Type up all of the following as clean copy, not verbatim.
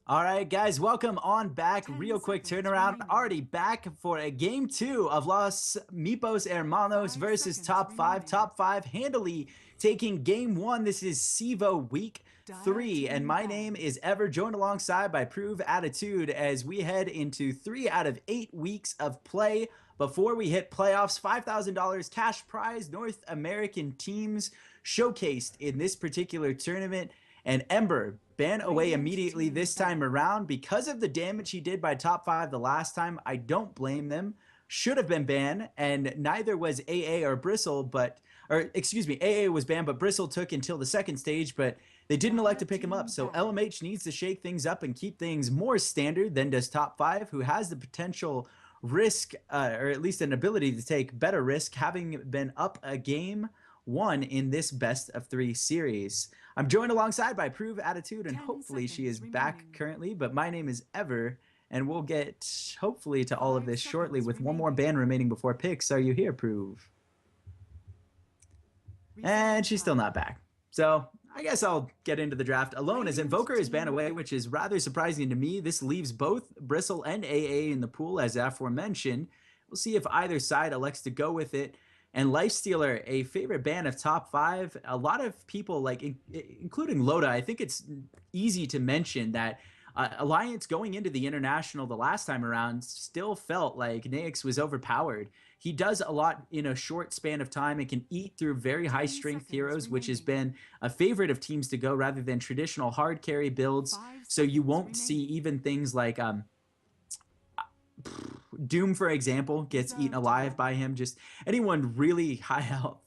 All right, guys, welcome on back. Real quick turnaround. Already back for a game two of Los Meepos Hermanos versus Top 5. Top 5 handily taking game one. This is CEVO week 3. And my name is Ever, joined alongside by Prove Attitude as we head into 3 out of 8 weeks of play. Before we hit playoffs, $5,000 cash prize, North American teams showcased in this particular tournament. And Ember ban away immediately this time around because of the damage he did by top 5 the last time. I don't blame them. Should have been banned, and neither was AA or Bristle, or excuse me, AA was banned, but Bristle took until the second stage, but they didn't elect to pick him up. So LMH needs to shake things up and keep things more standard than does top 5, who has the potential risk, or at least an ability to take better risk, having been up a game one in this best of 3 series. I'm joined alongside by Prove Attitude, and hopefully she is back currently, but my name is Ever, and we'll get hopefully to all of this shortly with one more ban remaining before picks. Are you here, Prove? And she's still not back. So I guess I'll get into the draft alone as Invoker is banned away, which is rather surprising to me. This leaves both Bristle and AA in the pool as aforementioned. We'll see if either side elects to go with it. And Lifestealer, a favorite ban of top 5. A lot of people, including Loda, I think it's easy to mention that Alliance going into the International the last time around still felt like Naix was overpowered. He does a lot in a short span of time and can eat through very high strength heroes, which has been a favorite of teams to go rather than traditional hard carry builds. So you won't see even things like Doom, for example, gets eaten alive by him. Just anyone really high health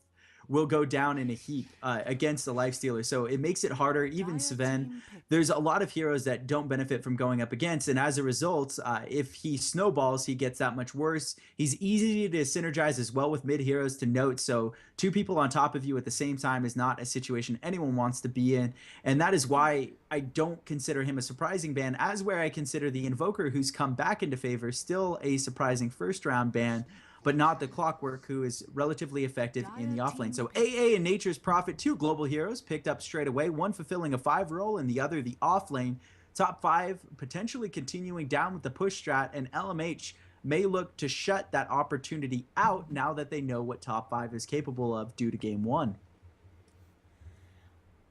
will go down in a heap against the Lifestealer. So it makes it harder. Even Sven, there's a lot of heroes that don't benefit from going up against. And as a result, if he snowballs, he gets that much worse. He's easy to synergize as well with mid heroes to note. So 2 people on top of you at the same time is not a situation anyone wants to be in. And that is why I don't consider him a surprising ban, as where I consider the Invoker, who's come back into favor, still a surprising first round ban, but not the Clockwork, who is relatively effective in the offlane. So AA and Nature's Prophet, 2 global heroes picked up straight away, one fulfilling a 5 role and the other the offlane. Top 5 potentially continuing down with the push strat, and LMH may look to shut that opportunity out now that they know what top 5 is capable of due to game 1.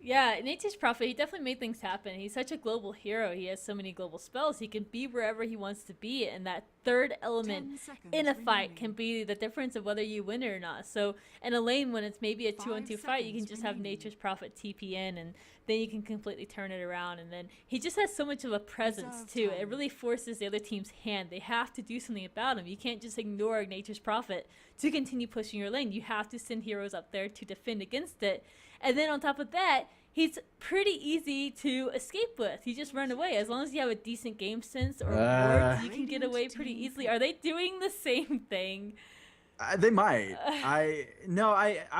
Yeah, Nature's Prophet, he definitely made things happen. He's such a global hero. He has so many global spells. He can be wherever he wants to be, and that third element in a fight can be the difference of whether you win it or not. So in a lane when it's maybe a 2-on-2 fight, you can just have Nature's Prophet TP in, and then you can completely turn it around. And then he just has so much of a presence too. It really forces the other team's hand. They have to do something about him. You can't just ignore Nature's Prophet to continue pushing your lane. You have to send heroes up there to defend against it. And then on top of that, he's pretty easy to escape with. You just run away. As long as you have a decent game sense or wards, you can get away pretty easily. Are they doing the same thing? They might. I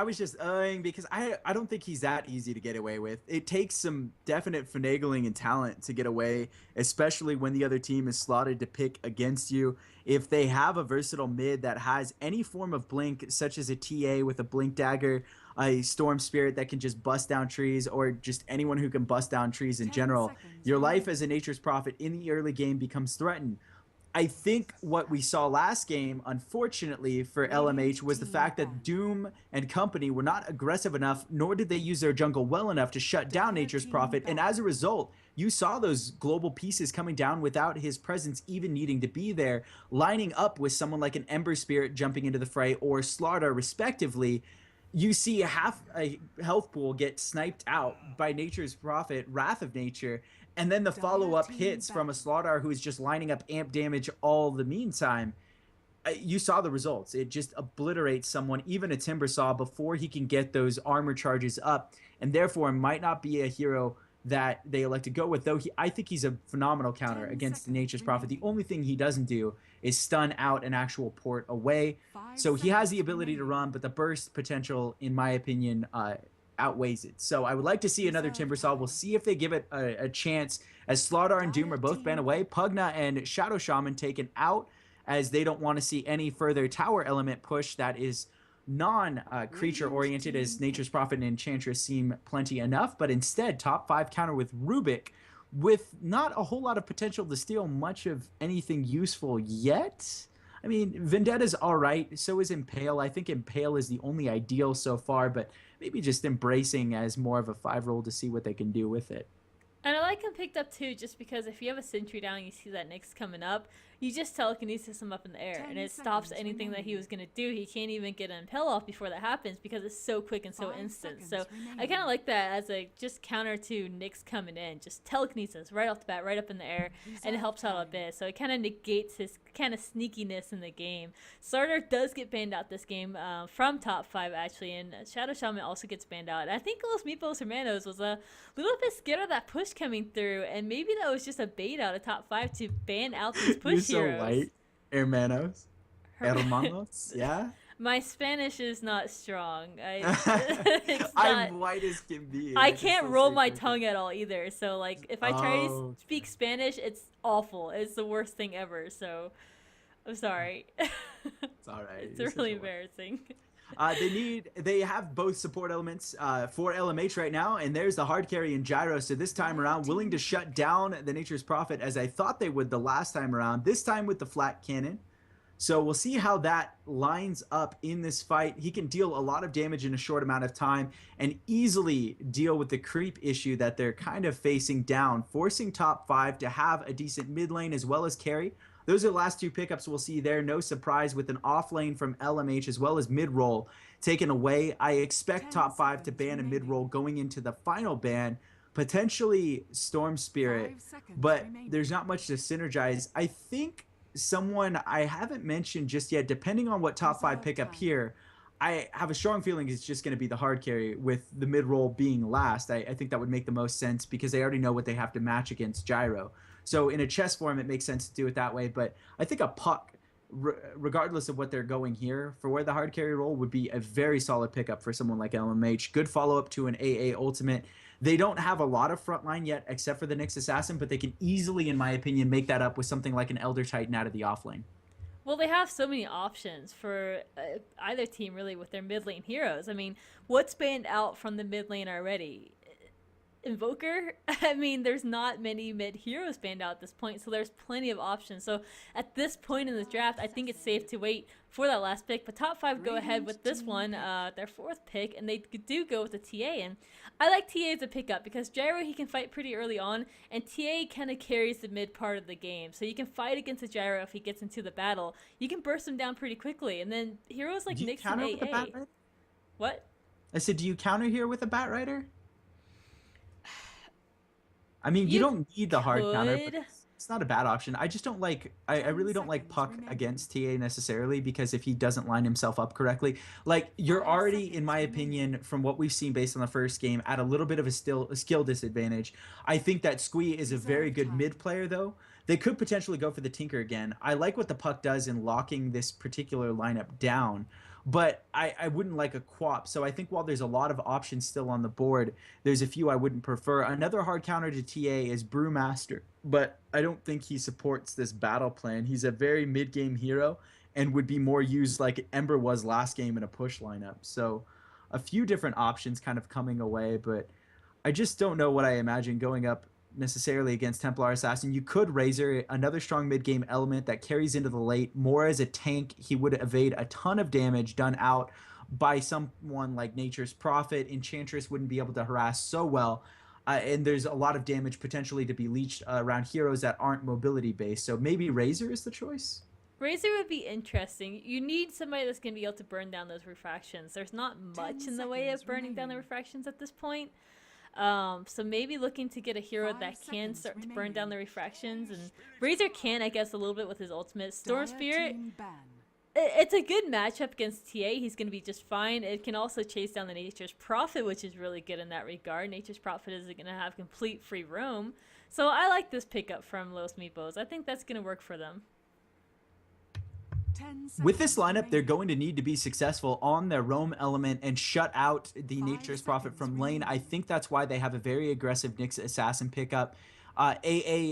was just because I don't think he's that easy to get away with. It takes some definite finagling and talent to get away, especially when the other team is slotted to pick against you. If they have a versatile mid that has any form of blink, such as a TA with a blink dagger, a storm spirit that can just bust down trees, or just anyone who can bust down trees in general, your life as a Nature's Prophet in the early game becomes threatened. I think what we saw last game, unfortunately for LMH, was the fact that Doom and company were not aggressive enough, nor did they use their jungle well enough to shut down Nature's Prophet. And as a result, you saw those global pieces coming down without his presence even needing to be there, lining up with someone like an Ember Spirit jumping into the fray or Slardar respectively. You see half a health pool get sniped out by Nature's Prophet, Wrath of Nature, and then the follow-up hits from a Slardar who is just lining up amp damage all the meantime. You saw the results. It just obliterates someone, even a Timbersaw, before he can get those armor charges up, and therefore might not be a hero that they elect to go with, though I think he's a phenomenal counter against the Nature's Prophet. The only thing he doesn't do is stun out an actual port away. So he has the ability to run, but the burst potential, in my opinion, outweighs it. So I would like to see another Timbersaw. We'll see if they give it a chance, as Slardar and Doom are both banned away. Pugna and Shadow Shaman taken out, as they don't want to see any further tower element push that is non-creature oriented, as Nature's Prophet and Enchantress seem plenty enough, but instead top 5 counter with Rubik with not a whole lot of potential to steal much of anything useful yet. I mean, Vendetta's all right. So is Impale. I think Impale is the only ideal so far, but maybe just embracing as more of a 5 roll to see what they can do with it. And I like him picked up too, just because if you have a sentry down and you see that Nyx coming up, you just telekinesis him up in the air, and it stops anything that he was gonna do. He can't even get an impel off before that happens because it's so quick and so instant. So I kind of like that as a just counter to Nyx coming in, just telekinesis right off the bat, right up in the air, and it helps out a bit. So it kind of negates his kind of sneakiness in the game. Starter does get banned out this game from top 5 actually, and Shadow Shaman also gets banned out. I think Los Meepos Hermanos was a little bit scared of that push coming through, and maybe that was just a bait out of top 5 to ban out these push You're heroes. so white. Hermanos. Hermanos. Yeah. My Spanish is not strong. I'm white as can be. I can't roll my tongue at all either. So like, if I try to speak Spanish, it's awful. It's the worst thing ever. So I'm sorry. It's all right. It's really embarrassing. They have both support elements for LMH right now, and there's the hard carry and Gyro. So this time around, willing to shut down the Nature's Prophet as I thought they would the last time around. This time with the flat cannon. So we'll see how that lines up in this fight. He can deal a lot of damage in a short amount of time and easily deal with the creep issue that they're kind of facing down, forcing top 5 to have a decent mid lane as well as carry. Those are the last 2 pickups we'll see there. No surprise with an off lane from LMH as well as mid-roll taken away. I expect top 5 to ban a mid-roll going into the final ban, potentially Storm Spirit, but there's not much to synergize. I think someone I haven't mentioned just yet, depending on what top 5 pick up here, I have a strong feeling it's just going to be the hard carry with the mid-roll being last. I think that would make the most sense because they already know what they have to match against Gyro. So in a chess form, it makes sense to do it that way. But I think a Puck, regardless of what they're going here, for where the hard carry role would be a very solid pickup for someone like LMH. Good follow-up to an AA ultimate. They don't have a lot of frontline yet, except for the Nyx Assassin, but they can easily, in my opinion, make that up with something like an Elder Titan out of the offlane. Well, they have so many options for either team, really, with their mid lane heroes. I mean, what's banned out from the mid lane already? Invoker? I mean, there's not many mid heroes banned out at this point, so there's plenty of options. So at this point in the draft, I think it's safe to wait for that last pick. But top 5 go ahead with this one, their 4th pick, and they do go with the TA. And I like TA as a pickup because Gyro, he can fight pretty early on, and TA kind of carries the mid part of the game. So you can fight against a Gyro if he gets into the battle. You can burst him down pretty quickly, and then heroes like Nyx and AA. What? I said, do you counter here with a Batrider? I mean, you don't need the hard counter, but it's not a bad option. I just don't like, I really don't like Puck against TA necessarily, because if he doesn't line himself up correctly, like, you're already, in my opinion, from what we've seen based on the first game, at a little bit of a skill disadvantage. I think that Squee is a very good mid player, though. They could potentially go for the Tinker again. I like what the Puck does in locking this particular lineup down, but I wouldn't like a Quap. So I think while there's a lot of options still on the board, there's a few I wouldn't prefer. Another hard counter to TA is Brewmaster, but I don't think he supports this battle plan. He's a very mid-game hero and would be more used like Ember was last game in a push lineup. So a few different options kind of coming away, but I just don't know what I imagine going up necessarily against Templar Assassin. You could Razor, another strong mid-game element that carries into the late. More as a tank, he would evade a ton of damage done out by someone like Nature's Prophet. Enchantress wouldn't be able to harass so well. And there's a lot of damage potentially to be leached around heroes that aren't mobility-based. So maybe Razor is the choice? Razor would be interesting. You need somebody that's going to be able to burn down those refractions. There's not much in the way of burning down the refractions at this point. So maybe looking to get a hero that can start to burn down the refractions, and Razor can, I guess, a little bit with his ultimate. Storm Spirit, it's a good matchup against TA. He's going to be just fine. It can also chase down the Nature's Prophet, which is really good in that regard. Nature's Prophet isn't going to have complete free roam. So I like this pickup from Los Meepos. I think that's going to work for them. With this lineup, they're going to need to be successful on their roam element and shut out the Nature's Prophet from lane. I think that's why they have a very aggressive Nyx Assassin pickup. AA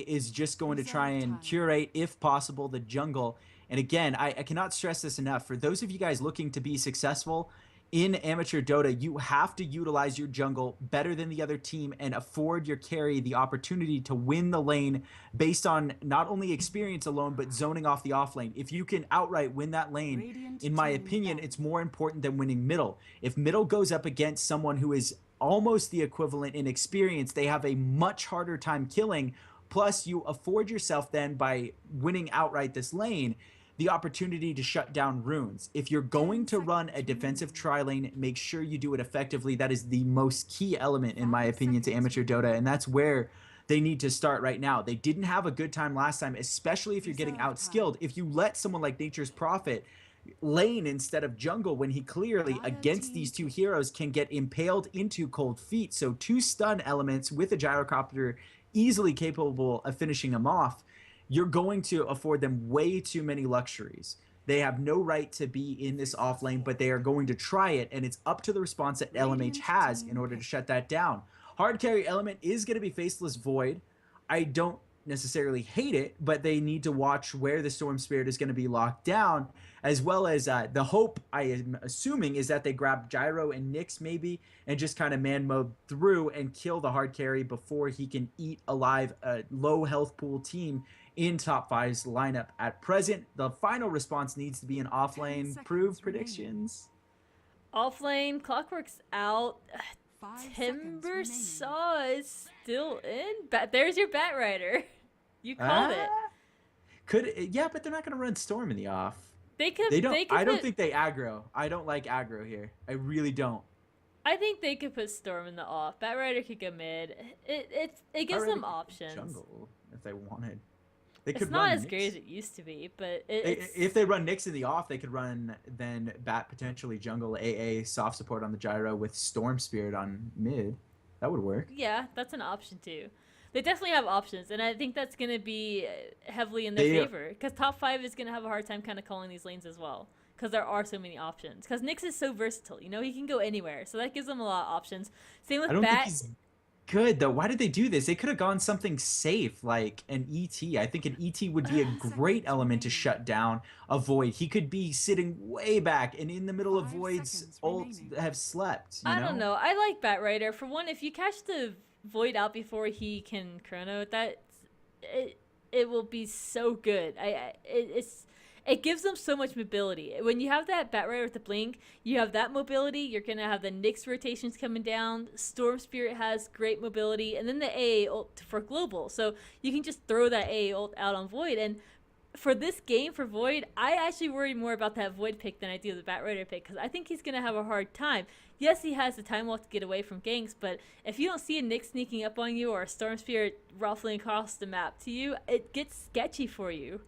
is just going to try and curate, if possible, the jungle. And again, I cannot stress this enough. For those of you guys looking to be successful in amateur Dota, you have to utilize your jungle better than the other team and afford your carry the opportunity to win the lane based on not only experience alone, but zoning off the off lane. If you can outright win that lane, in my opinion, it's more important than winning middle. If middle goes up against someone who is almost the equivalent in experience, they have a much harder time killing. Plus, you afford yourself then by winning outright this lane the opportunity to shut down runes. If you're going to run a defensive tri lane, make sure you do it effectively. That is the most key element, in my opinion, to amateur Dota, and that's where they need to start right now. They didn't have a good time last time, especially if you're getting outskilled. If you let someone like Nature's Prophet lane instead of jungle when he clearly against these two heroes can get impaled into cold feet, so two stun elements with a gyrocopter easily capable of finishing him off, you're going to afford them way too many luxuries. They have no right to be in this off lane, but they are going to try it, and it's up to the response that LMH has in order to shut that down. Hard carry element is going to be Faceless Void. I don't necessarily hate it, but they need to watch where the Storm Spirit is going to be locked down, as well as the hope, I am assuming, is that they grab Gyro and Nyx maybe and just kind of man mode through and kill the hard carry before he can eat alive a low health pool team in top 5's lineup at present. The final response needs to be an off lane. Prove predictions. Off lane, Clockwork's out. Timber Saw is still in. There's your Bat Rider. You called it. Yeah, but they're not going to run Storm in the off. They could. I don't think they aggro. I don't like aggro here. I really don't. I think they could put Storm in the off. Bat Rider could go mid. It gives them options. Jungle, if they wanted. It's not as great as it used to be, but if they run Nyx in the off, they could run then Bat potentially jungle AA soft support on the gyro with Storm Spirit on mid. That would work. Yeah, that's an option too. They definitely have options, and I think that's going to be heavily in their favor because top 5 is going to have a hard time kind of calling these lanes as well because there are so many options. Because Nyx is so versatile, you know, he can go anywhere, so that gives them a lot of options. Same with Bat. Good though. Why did they do this? They could have gone something safe like an ET. I think an ET would be a great element to shut down a Void. He could be sitting way back and in the middle of Void's ult have slept. I don't know. I like Bat Rider. For one, if you catch the Void out before he can chrono, it will be so good. It gives them so much mobility. When you have that Bat Rider with the blink, you have that mobility. You're going to have the Nyx rotations coming down. Storm Spirit has great mobility. And then the AA ult for global. So you can just throw that AA ult out on Void. And for this game, for Void, I actually worry more about that Void pick than I do the Bat Rider pick. Because I think he's going to have a hard time. Yes, he has the time walk to get away from ganks. But if you don't see a Nyx sneaking up on you or a Storm Spirit ruffling across the map to you, it gets sketchy for you.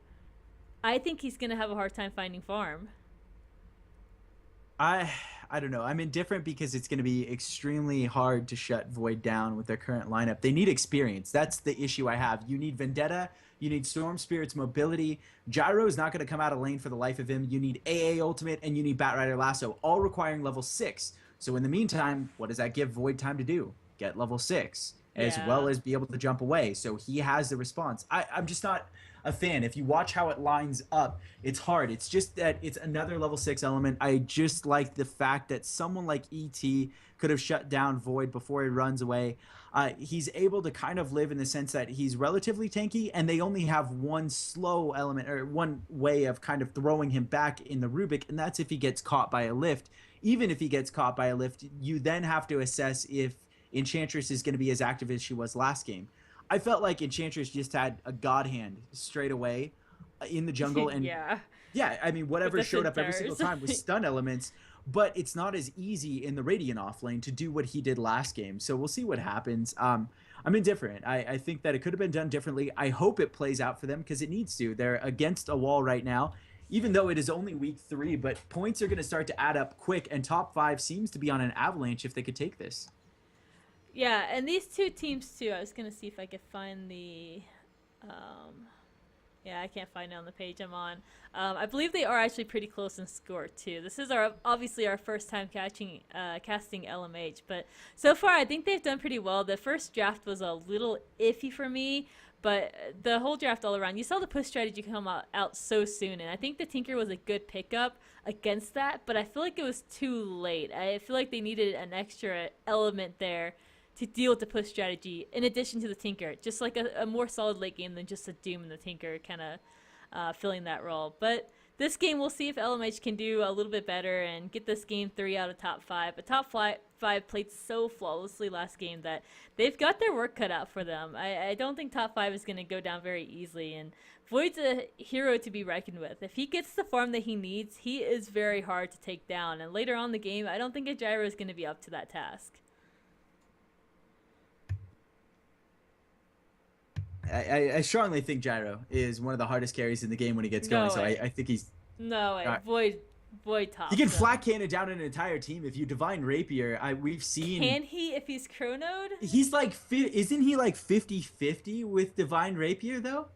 I think he's going to have a hard time finding farm. I don't know. I'm indifferent because it's going to be extremely hard to shut Void down with their current lineup. They need experience. That's the issue I have. You need Vendetta. You need Storm Spirit's mobility. Gyro is not going to come out of lane for the life of him. You need AA Ultimate and you need Bat Rider Lasso, all requiring level 6. So in the meantime, what does that give Void time to do? Get level 6, as well as be able to jump away. So he has the response. I'm just not a fan. If you watch how it lines up, it's hard. It's just that it's another level 6 element. I just like the fact that someone like ET could have shut down Void before he runs away. He's able to kind of live in the sense that he's relatively tanky, and they only have one slow element or one way of kind of throwing him back in the Rubik, and that's if he gets caught by a lift. Even if he gets caught by a lift, you then have to assess if Enchantress is going to be as active as she was last game. I felt like Enchantress just had a god hand straight away in the jungle. And yeah, I mean, whatever showed up every single time was stun elements, but it's not as easy in the Radiant off lane to do what he did last game. So we'll see what happens. I'm indifferent. I think that it could have been done differently. I hope it plays out for them because it needs to. They're against a wall right now, even though it is only week 3, but points are going to start to add up quick, and top 5 seems to be on an avalanche if they could take this. Yeah, and these two teams too. I was gonna see if I could find the Yeah, I can't find it on the page I'm on. I believe they are actually pretty close in score too. This is obviously our first time casting LMH, but so far I think they've done pretty well. The first draft was a little iffy for me, but the whole draft all around, you saw the push strategy come out so soon, and I think the Tinker was a good pickup against that, but I feel like it was too late. I feel like they needed an extra element there to deal with the push strategy in addition to the Tinker, just like a more solid late game than just a Doom and the Tinker kind of filling that role. But this game, we'll see if LMH can do a little bit better and get this game 3 out of top 5. But top 5 played so flawlessly last game that they've got their work cut out for them. I don't think top 5 is going to go down very easily, and Void's a hero to be reckoned with. If he gets the farm that he needs, he is very hard to take down, and later on in the game, I don't think a Gyro is going to be up to that task. I strongly think Gyro is one of the hardest carries in the game when he gets going. So I think he's no way. Void top. He can flat cannon down an entire team if you Divine Rapier. We've seen. Can he if he's chronoed? He's like, isn't he like 50-50 with Divine Rapier though?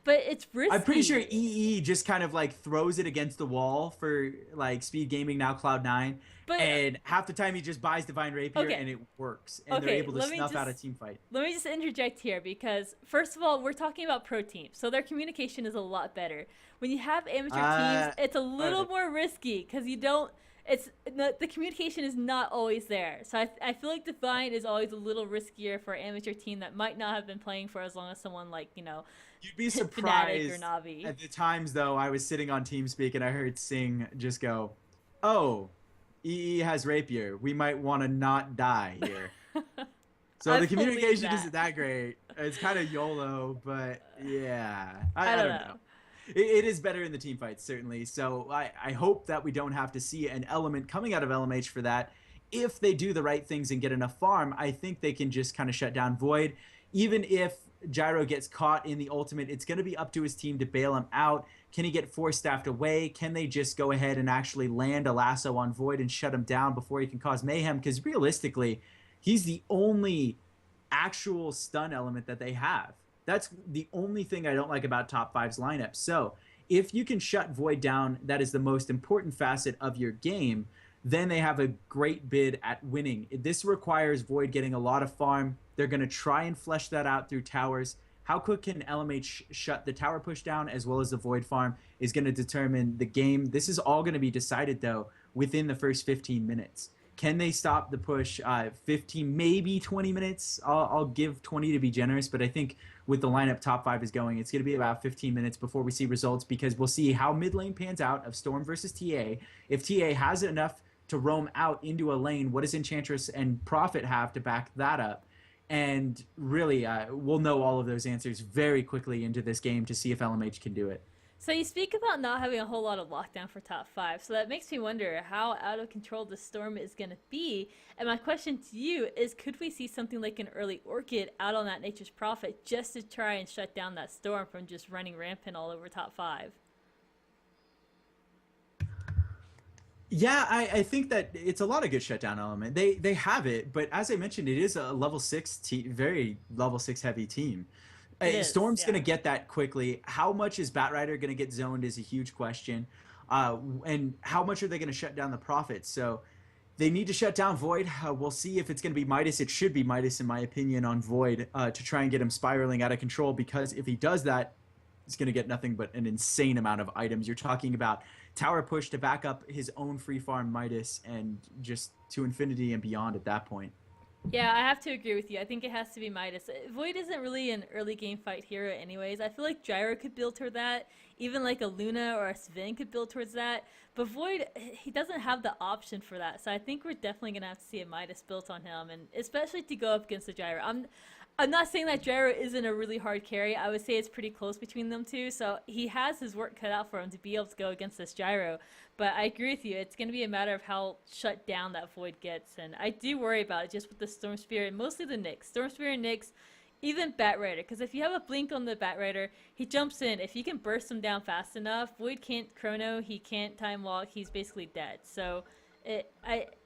But it's risky. I'm pretty sure EE just kind of like throws it against the wall for like Speed Gaming, now Cloud9, and half the time he just buys Divine Rapier and it works, and they're able to snuff out a team fight. Let me just interject here because first of all, we're talking about pro teams, so their communication is a lot better. When you have amateur teams, it's a little more risky because you don't. The communication is not always there, so I feel like Divine is always a little riskier for an amateur team that might not have been playing for as long as someone like You'd be surprised at the times though I was sitting on TeamSpeak and I heard Sing just go, "Oh, EE has Rapier. We might want to not die here." So the communication isn't that great. It's kind of YOLO, but yeah, I don't know. It is better in the team fights, certainly. So I hope that we don't have to see an element coming out of LMH for that. If they do the right things and get enough farm, I think they can just kind of shut down Void. Even if Gyro gets caught in the ultimate, it's going to be up to his team to bail him out. Can he get 4-staffed away? Can they just go ahead and actually land a lasso on Void and shut him down before he can cause mayhem? Because realistically, he's the only actual stun element that they have. That's the only thing I don't like about top 5's lineup. So if you can shut Void down, that is the most important facet of your game, then they have a great bid at winning. This requires Void getting a lot of farm. They're going to try and flesh that out through towers. How quick can LMH shut the tower push down as well as the Void farm is going to determine the game. This is all going to be decided, though, within the first 15 minutes. Can they stop the push 15, maybe 20 minutes? I'll give 20 to be generous, but I think with the lineup top 5 is going, it's going to be about 15 minutes before we see results because we'll see how mid lane pans out of Storm versus TA. If TA has enough to roam out into a lane, what does Enchantress and Prophet have to back that up? And really, we'll know all of those answers very quickly into this game to see if LMH can do it. So you speak about not having a whole lot of lockdown for top 5, so that makes me wonder how out of control the Storm is going to be. And my question to you is, could we see something like an early Orchid out on that Nature's Prophet just to try and shut down that Storm from just running rampant all over top 5? Yeah, I think that it's a lot of good shutdown element. They have it, but as I mentioned, it is a level 6 very level 6 heavy team. Storm's going to get that quickly. How much is Batrider going to get zoned is a huge question. And how much are they going to shut down the Prophet? So they need to shut down Void. We'll see if it's going to be Midas. It should be Midas, in my opinion, on Void to try and get him spiraling out of control, because if he does that, he's going to get nothing but an insane amount of items. You're talking about tower push to back up his own free farm Midas and just to infinity and beyond at that point. Yeah, I have to agree with you. I think it has to be Midas. Void isn't really an early game fight hero anyways. I feel like Gyro could build toward that. Even like a Luna or a Sven could build towards that. But Void, he doesn't have the option for that. So I think we're definitely going to have to see a Midas built on him. And especially to go up against the Gyro. I'm not saying that Gyro isn't a really hard carry. I would say it's pretty close between them two. So he has his work cut out for him to be able to go against this Gyro. But I agree with you. It's going to be a matter of how shut down that Void gets. And I do worry about it just with the Storm Spear and mostly the Nyx. Storm Spear and Nyx, even Batrider. Because if you have a blink on the Batrider, he jumps in. If you can burst him down fast enough, Void can't chrono. He can't time walk. He's basically dead. So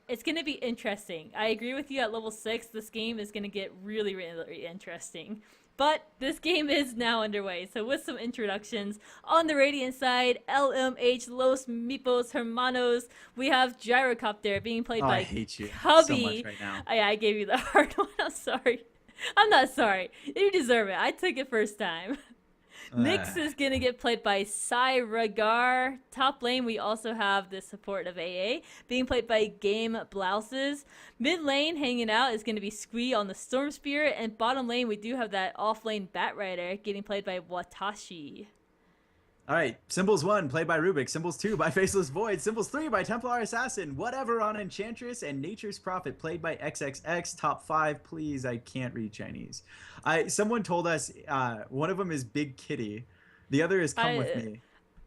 It's going to be interesting. I agree with you at level 6. This game is going to get really, really interesting. But this game is now underway. So with some introductions, on the Radiant side, LMH, Los Meepos, Hermanos. We have Gyrocopter being played by I hate you so much Cubby. right now. I gave you the hard one. I'm sorry. I'm not sorry. You deserve it. I took it first time. Nyx is going to get played by Cyragar. Top lane, we also have the support of AA being played by Game Blouses. Mid lane, hanging out, is going to be Squee on the Storm Spirit. And bottom lane, we do have that off lane Bat Rider getting played by Watashi. All right, Symbols 1, played by Rubik. Symbols 2 by Faceless Void. Symbols 3 by Templar Assassin. Whatever on Enchantress. And Nature's Prophet, played by XXX. Top 5, please. I can't read Chinese. Someone told us one of them is Big Kitty. The other is Come With Me.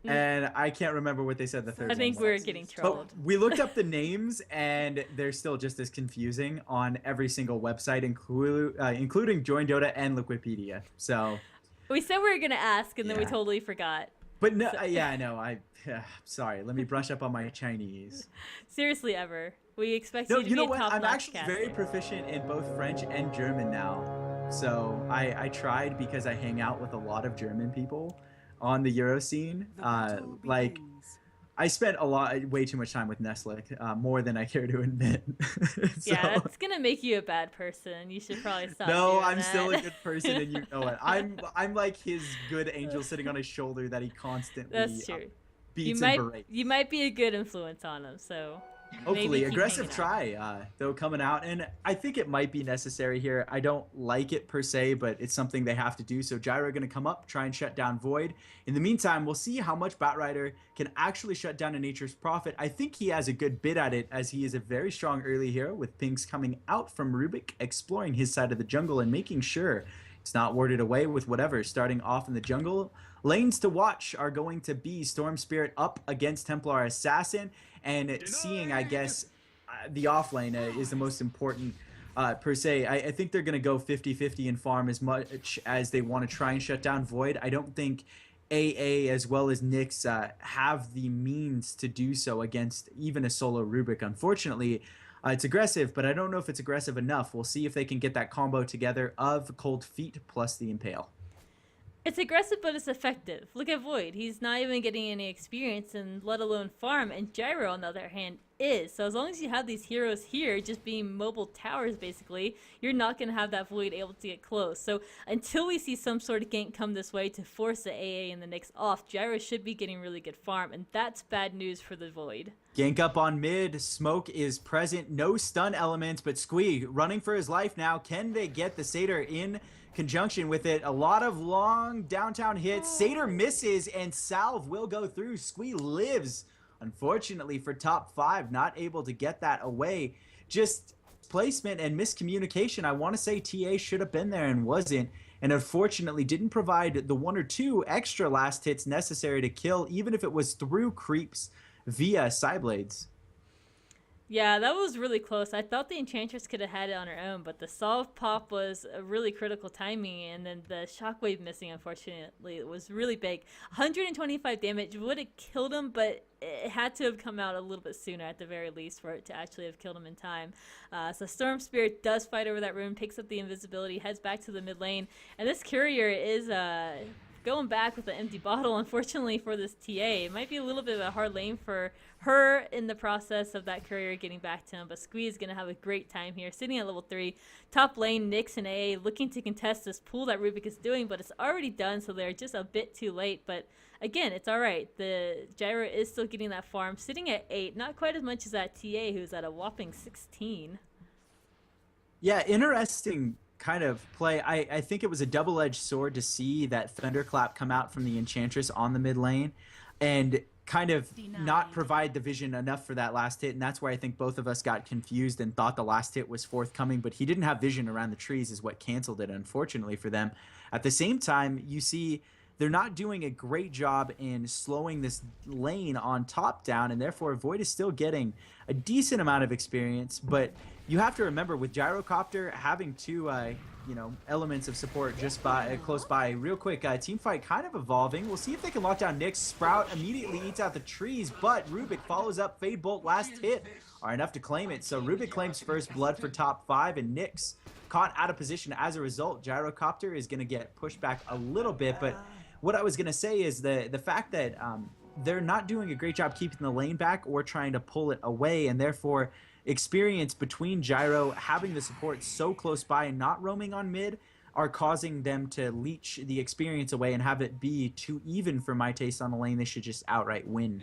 And I can't remember what they said the third one. I think we're getting trolled. But we looked up the names, and they're still just as confusing on every single website, including Join Dota and Wikipedia. So we said we were going to ask, and then we totally forgot. But no, yeah, I know. Sorry. Let me brush up on my Chinese. Seriously, Ever. We expect you to be a top-notch I'm actually caster. very proficient in both French and German now. So I tried because I hang out with a lot of German people on the Euro scene. Like, I spent way too much time with Neslick, more than I care to admit. Yeah, that's gonna make you a bad person. You should probably stop. No, I'm still a good person, and you know it. I'm like his good angel sitting on his shoulder that he constantly that's true. Beats and berates. You might be a good influence on him, so. Hopefully, aggressive try, though, coming out. And I think it might be necessary here. I don't like it per se, but it's something they have to do. So Gyro going to come up, try and shut down Void. In the meantime, we'll see how much Batrider can actually shut down a Nature's Prophet. I think he has a good bit at it, as he is a very strong early hero, with pings coming out from Rubik, exploring his side of the jungle and making sure it's not warded away with whatever. Starting off in the jungle, lanes to watch are going to be Storm Spirit up against Templar Assassin. And seeing, I guess, the off lane is the most important per se. I think they're going to go 50-50 in farm as much as they want to try and shut down Void. I don't think AA as well as Nyx have the means to do so against even a solo Rubik. Unfortunately, it's aggressive, but I don't know if it's aggressive enough. We'll see if they can get that combo together of Cold Feet plus the Impale. It's aggressive, but it's effective. Look at Void. He's not even getting any experience, and let alone farm. And Gyro, on the other hand, is. So as long as you have these heroes here, just being mobile towers, basically, you're not going to have that Void able to get close. So until we see some sort of gank come this way to force the AA and the Nyx off, Gyro should be getting really good farm, and that's bad news for the Void. Gank up on mid. Smoke is present. No stun elements, but Squee running for his life now. Can they get the Satyr in conjunction with it? A lot of long downtown hits. Satyr misses, and Salve will go through. Squee lives, unfortunately, for top 5. Not able to get that away. Just placement and miscommunication. I want to say TA should have been there and wasn't, and unfortunately didn't provide the 1 or 2 extra last hits necessary to kill, even if it was through creeps via Psyblades. Yeah, that was really close. I thought the Enchantress could have had it on her own, but the Solve pop was a really critical timing, and then the Shockwave missing, unfortunately, it was really big. 125 damage would have killed him, but it had to have come out a little bit sooner at the very least for it to actually have killed him in time. So Storm Spirit does fight over that room, picks up the invisibility, heads back to the mid lane, and this courier is going back with an empty bottle, unfortunately, for this TA. It might be a little bit of a hard lane for her in the process of that courier getting back to him, but Squee is going to have a great time here, sitting at level 3. Top lane, Nyx and AA looking to contest this pool that Rubik is doing, but it's already done, so they're just a bit too late. But again, it's all right. The Gyro is still getting that farm, sitting at 8, not quite as much as that TA, who's at a whopping 16. Yeah, interesting kind of play. I think it was a double-edged sword to see that Thunderclap come out from the Enchantress on the mid lane and kind of not provide the vision enough for that last hit, and that's where I think both of us got confused and thought the last hit was forthcoming, but he didn't have vision around the trees is what canceled it, unfortunately for them. At the same time, you see they're not doing a great job in slowing this lane on top down, and therefore Void is still getting a decent amount of experience, but you have to remember with Gyrocopter having two, you know, elements of support just close by. Real quick, team fight kind of evolving. We'll see if they can lock down Nyx. Sprout immediately eats out the trees, but Rubik follows up. Fade Bolt last hit are enough to claim it. So Rubik claims first blood for top 5, and Nyx caught out of position as a result. Gyrocopter is going to get pushed back a little bit, but what I was going to say is the fact that they're not doing a great job keeping the lane back or trying to pull it away, and therefore experience between Gyro having the support so close by and not roaming on mid are causing them to leech the experience away and have it be too even for my taste on the lane. They should just outright win.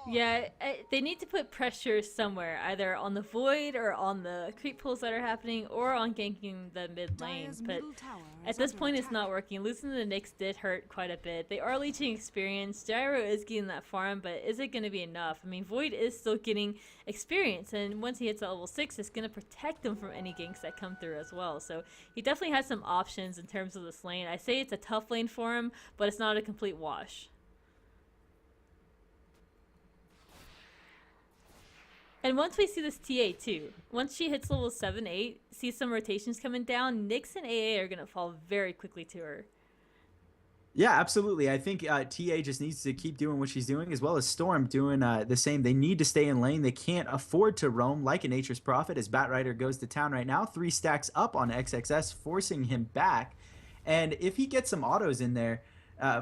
Yeah, they need to put pressure somewhere, either on the Void or on the creep pulls that are happening, or on ganking the mid lane. But at this point, it's not working. Losing to the Nyx did hurt quite a bit. They are leeching experience. Gyro is getting that farm, but is it going to be enough? I mean, Void is still getting experience, and once he hits level 6, it's going to protect him from any ganks that come through as well. So he definitely has some options in terms of this lane. I say it's a tough lane for him, but it's not a complete wash. And once we see this TA too, once she hits level 7, 8, see some rotations coming down, Nyx and AA are going to fall very quickly to her. Yeah, absolutely. I think TA just needs to keep doing what she's doing, as well as Storm doing the same. They need to stay in lane. They can't afford to roam like a Nature's Prophet, as Batrider goes to town right now. 3 stacks up on XXS, forcing him back. And if he gets some autos in there,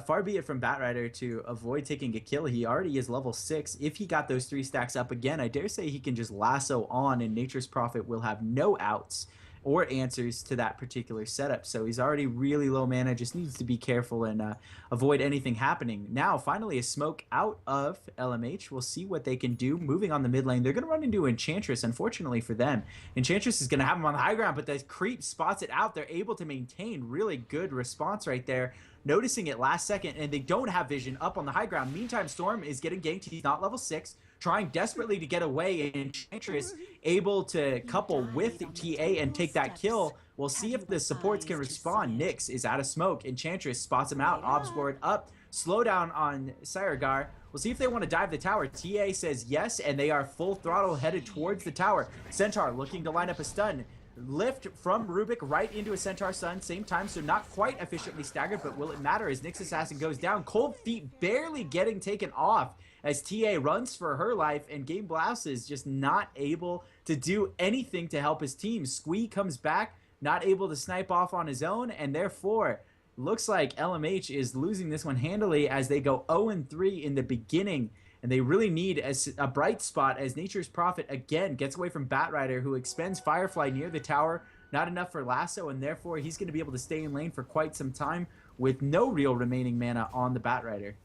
far be it from Batrider to avoid taking a kill. He already is level 6. If he got those 3 stacks up again, I dare say he can just lasso on, and Nature's Prophet will have no outs or answers to that particular setup. So he's already really low mana, just needs to be careful and avoid anything happening. Now, finally, a smoke out of LMH. We'll see what they can do. Moving on the mid lane, they're going to run into Enchantress, unfortunately for them. Enchantress is going to have him on the high ground, but the creep spots it out. They're able to maintain really good response right there, noticing it last second, and they don't have vision up on the high ground. Meantime, Storm is getting ganked. He's not level 6, trying desperately to get away, and Enchantress able to couple with TA and take that kill. We'll see if the supports can respond. Nyx is out of smoke. Enchantress spots him out. Obs board up. Slow down on Cyregar. We'll see if they want to dive the tower. TA says yes, and they are full throttle headed towards the tower. Centaur looking to line up a stun. Lift from Rubik right into a Centaur stun, same time, so not quite efficiently staggered, but will it matter as Nyx Assassin goes down? Cold Feet barely getting taken off as TA runs for her life, and Game Blast is just not able to do anything to help his team. Squee comes back, not able to snipe off on his own, and therefore looks like LMH is losing this one handily as they go 0-3 in the beginning. And they really need a bright spot as Nature's Prophet again gets away from Batrider, who expends Firefly near the tower. Not enough for Lasso, and therefore he's going to be able to stay in lane for quite some time with no real remaining mana on the Batrider.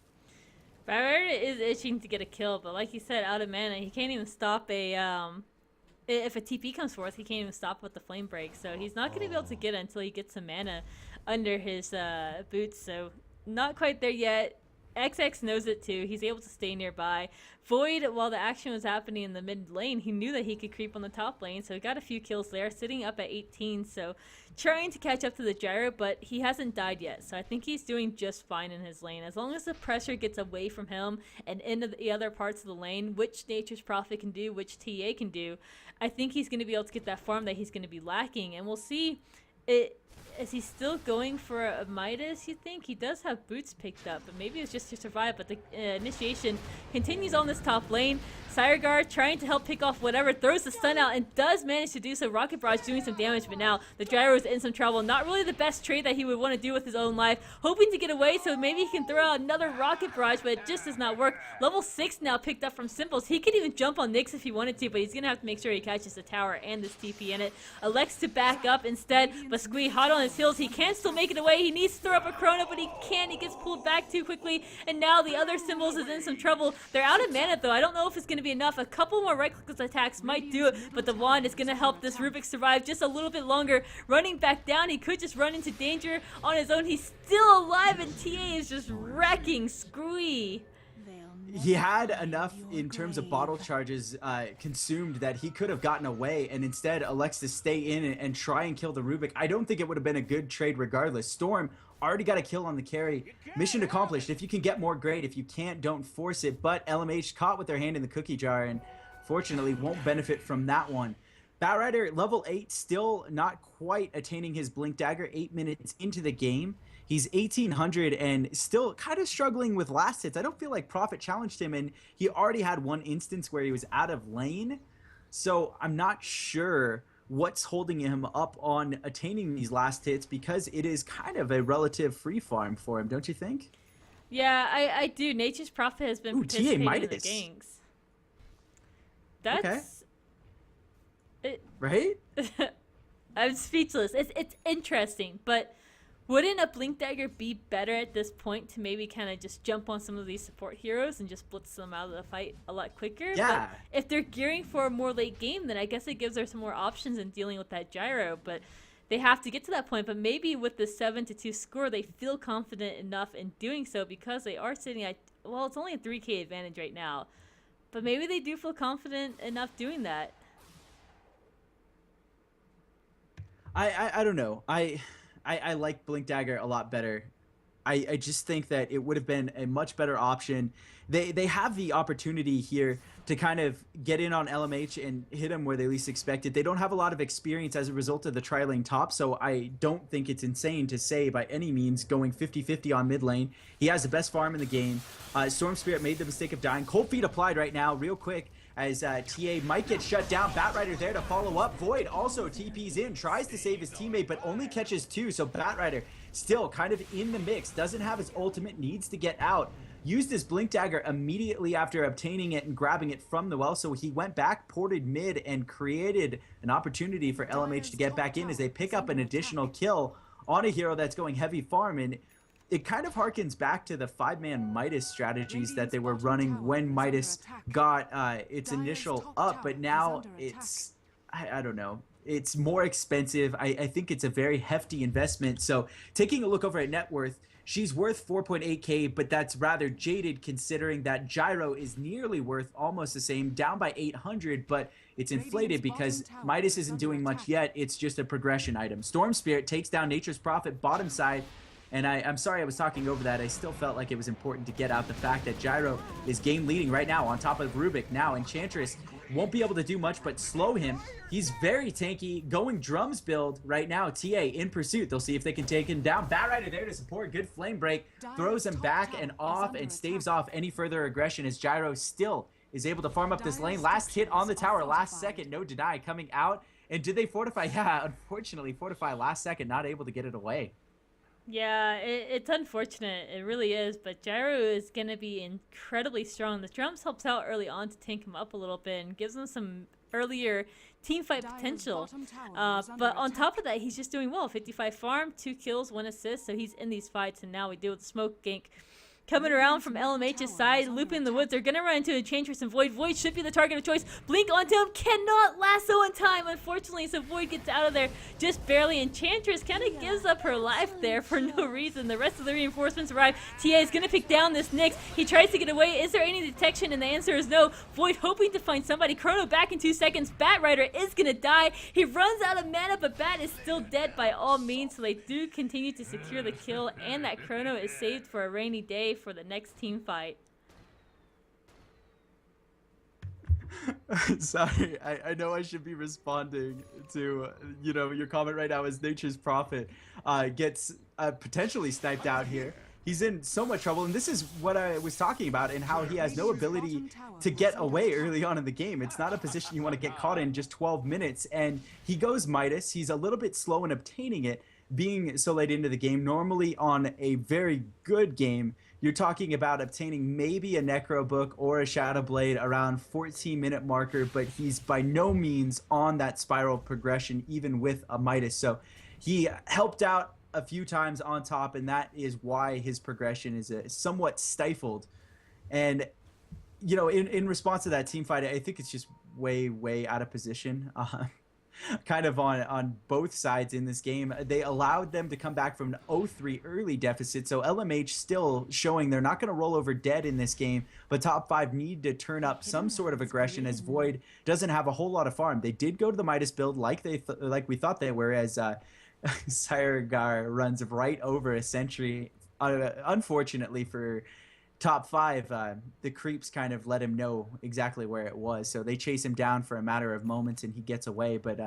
Batrider is itching to get a kill, but like you said, out of mana, he can't even stop a... if a TP comes forth, he can't even stop with the Flame Break, so he's not going to be able to get it until he gets some mana under his boots, so not quite there yet. XX knows it too. He's able to stay nearby. Void, while the action was happening in the mid lane, he knew that he could creep on the top lane, so he got a few kills there, sitting up at 18, so trying to catch up to the Gyro, but he hasn't died yet, so I think he's doing just fine in his lane. As long as the pressure gets away from him and into the other parts of the lane, which Nature's Prophet can do, which TA can do, I think he's going to be able to get that farm that he's going to be lacking, and we'll see it. Is he still going for a Midas, you think? He does have boots picked up, but maybe it's just to survive. But the initiation continues on this top lane. Cyregar trying to help pick off whatever, throws the stun out and does manage to do so. Rocket Barrage doing some damage, but now the Gyro is in some trouble. Not really the best trade that he would want to do with his own life. Hoping to get away, so maybe he can throw out another Rocket Barrage, but it just does not work. Level 6 now picked up from Simples. He could even jump on Nyx if he wanted to, but he's going to have to make sure he catches the tower and this TP in it. Elects to back up instead, but Squee hot on his heels. He can still make it away. He needs to throw up a Chrono, but he can't. He gets pulled back too quickly, and now the other Symbols is in some trouble. They're out of mana, though. I don't know if it's going to be enough. A couple more right-click attacks might do it, but the wand is going to help this Rubik survive just a little bit longer. Running back down, he could just run into danger on his own. He's still alive, and TA is just wrecking Squee. He had enough in terms of bottle charges consumed that he could have gotten away, and instead elects to stay in and try and kill the Rubik. I don't think it would have been a good trade regardless. Storm already got a kill on the carry. Mission accomplished. If you can get more, great. If you can't, don't force it. But LMH caught with their hand in the cookie jar and fortunately won't benefit from that one. Batrider, level 8, still not quite attaining his Blink Dagger 8 minutes into the game. He's 1800 and still kind of struggling with last hits. I don't feel like Prophet challenged him, and he already had one instance where he was out of lane. So I'm not sure what's holding him up on attaining these last hits, because it is kind of a relative free farm for him, don't you think? Yeah, I do. Nature's Prophet has been participating in the ganks. That's... Okay. Right? I'm speechless. It's interesting, but wouldn't a Blink Dagger be better at this point to maybe kind of just jump on some of these support heroes and just blitz them out of the fight a lot quicker? Yeah. But if they're gearing for a more late game, then I guess it gives her some more options in dealing with that gyro, but they have to get to that point. But maybe with the 7-2 score, they feel confident enough in doing so because they are sitting at, well, it's only a 3k advantage right now, but maybe they do feel confident enough doing that. I don't know. I like Blink Dagger a lot better. I just think that it would have been a much better option. They have the opportunity here to kind of get in on LMH and hit them where they least expect it. They don't have a lot of experience as a result of the tri-lane top, so I don't think it's insane to say by any means going 50-50 on mid lane. He has the best farm in the game. Storm Spirit made the mistake of dying. Cold Feet applied right now, real quick, as TA might get shut down. Batrider there to follow up. Void also TPs in, tries to save his teammate, but only catches 2. So Batrider still kind of in the mix, doesn't have his ultimate, needs to get out. Used his Blink Dagger immediately after obtaining it and grabbing it from the well, so he went back, ported mid, and created an opportunity for LMH to get back in as they pick up an additional kill on a hero that's going heavy farm. And it kind of harkens back to the 5-man Midas strategies that they were running when Midas got its initial up, but now it's, I don't know, it's more expensive. I think it's a very hefty investment. So taking a look over at net worth, she's worth 4.8k, but that's rather jaded considering that Gyro is nearly worth almost the same, down by 800, but it's inflated because Midas isn't doing much yet. It's just a progression item. Storm Spirit takes down Nature's Prophet bottom side. And I'm sorry I was talking over that. I still felt like it was important to get out the fact that Gyro is game leading right now on top of Rubik. Now Enchantress won't be able to do much but slow him. He's very tanky, going drums build right now. TA in pursuit. They'll see if they can take him down. Batrider there to support. Good flame break. Throws him back and off and staves off any further aggression as Gyro still is able to farm up this lane. Last hit on the tower, last second, no deny coming out. And did they fortify? Yeah, unfortunately, fortify last second, not able to get it away. Yeah, it's unfortunate. It really is. But Gyro is going to be incredibly strong. The drums helps out early on to tank him up a little bit and gives him some earlier team fight potential. But on top of that, he's just doing well. 55 farm, 2 kills, 1 assist. So he's in these fights. And now we deal with the smoke gank coming around from LMH's side, looping the woods. They're going to run into Enchantress and Void. Void should be the target of choice. Blink onto him, cannot lasso in time, unfortunately, so Void gets out of there just barely. Enchantress kind of gives up her life there for no reason. The rest of the reinforcements arrive. TA is going to pick down this Nyx. He tries to get away. Is there any detection? And the answer is no. Void hoping to find somebody. Chrono back in 2 seconds. Batrider is going to die. He runs out of mana, but Bat is still dead by all means, so they do continue to secure the kill, and that Chrono is saved for a rainy day for the next team fight. Sorry, I know I should be responding to, you know, your comment right now as Nature's Prophet gets potentially sniped out here. He's in so much trouble, and this is what I was talking about and how he has no ability to get away early on in the game. It's not a position you want to get caught in just 12 minutes, and he goes Midas. He's a little bit slow in obtaining it, being so late into the game. Normally on a very good game, you're talking about obtaining maybe a Necro Book or a Shadow Blade around 14-minute marker, but he's by no means on that spiral progression, even with a Midas. So he helped out a few times on top, and that is why his progression is somewhat stifled. And, you know, in response to that team fight, I think it's just way out of position. Kind of on both sides in this game. They allowed them to come back from an 0-3 early deficit, so LMH still showing they're not going to roll over dead in this game, but top 5 need to turn up some sort of aggression as Void doesn't have a whole lot of farm. They did go to the Midas build like we thought they were, as Siregar runs right over a sentry, unfortunately for top 5, the creeps kind of let him know exactly where it was. So they chase him down for a matter of moments and he gets away. But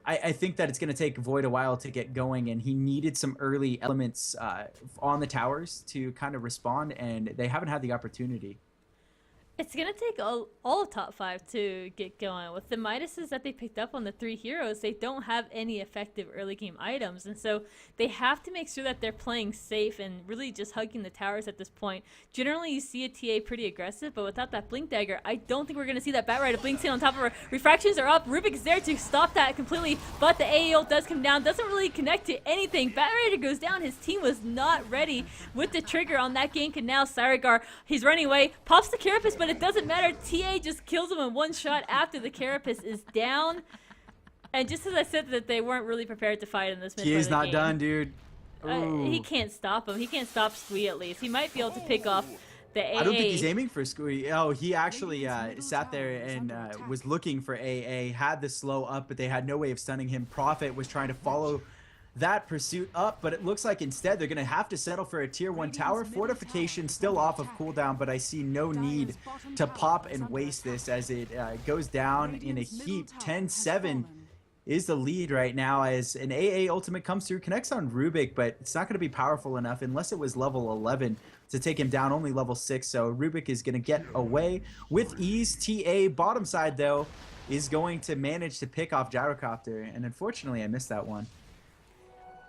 I think that it's going to take Void a while to get going, and he needed some early elements on the towers to kind of respond, and they haven't had the opportunity. It's going to take all of top 5 to get going. With the Midases that they picked up on the 3 heroes, they don't have any effective early game items. And so they have to make sure that they're playing safe and really just hugging the towers at this point. Generally, you see a TA pretty aggressive, but without that Blink Dagger, I don't think we're going to see that Batrider blinks in on top of her. Refractions are up. Rubik's there to stop that completely, but the AA ult does come down. Doesn't really connect to anything. Batrider goes down. His team was not ready with the trigger on that gank, and now Sarigar, he's running away, pops the Carapace, but it doesn't matter. TA just kills him in one shot after the Carapace is down. And just as I said that they weren't really prepared to fight in this mid part of the TA's not game, done, dude. he can't stop him. He can't stop Squee at least. He might be able to pick off the AA. I don't think he's aiming for Squee. Oh, he actually sat there and was looking for AA, had the slow up, but they had no way of stunning him. Prophet was trying to follow that pursuit up, but it looks like instead they're going to have to settle for a tier 1 tower. Fortification still off of cooldown, but I see no need to pop and waste this as it goes down in a heap. 10-7 is the lead right now as an AA ultimate comes through, connects on Rubik, but it's not going to be powerful enough unless it was level 11 to take him down, only level 6, so Rubik is going to get away with ease. TA bottom side though is going to manage to pick off Gyrocopter, and unfortunately I missed that one.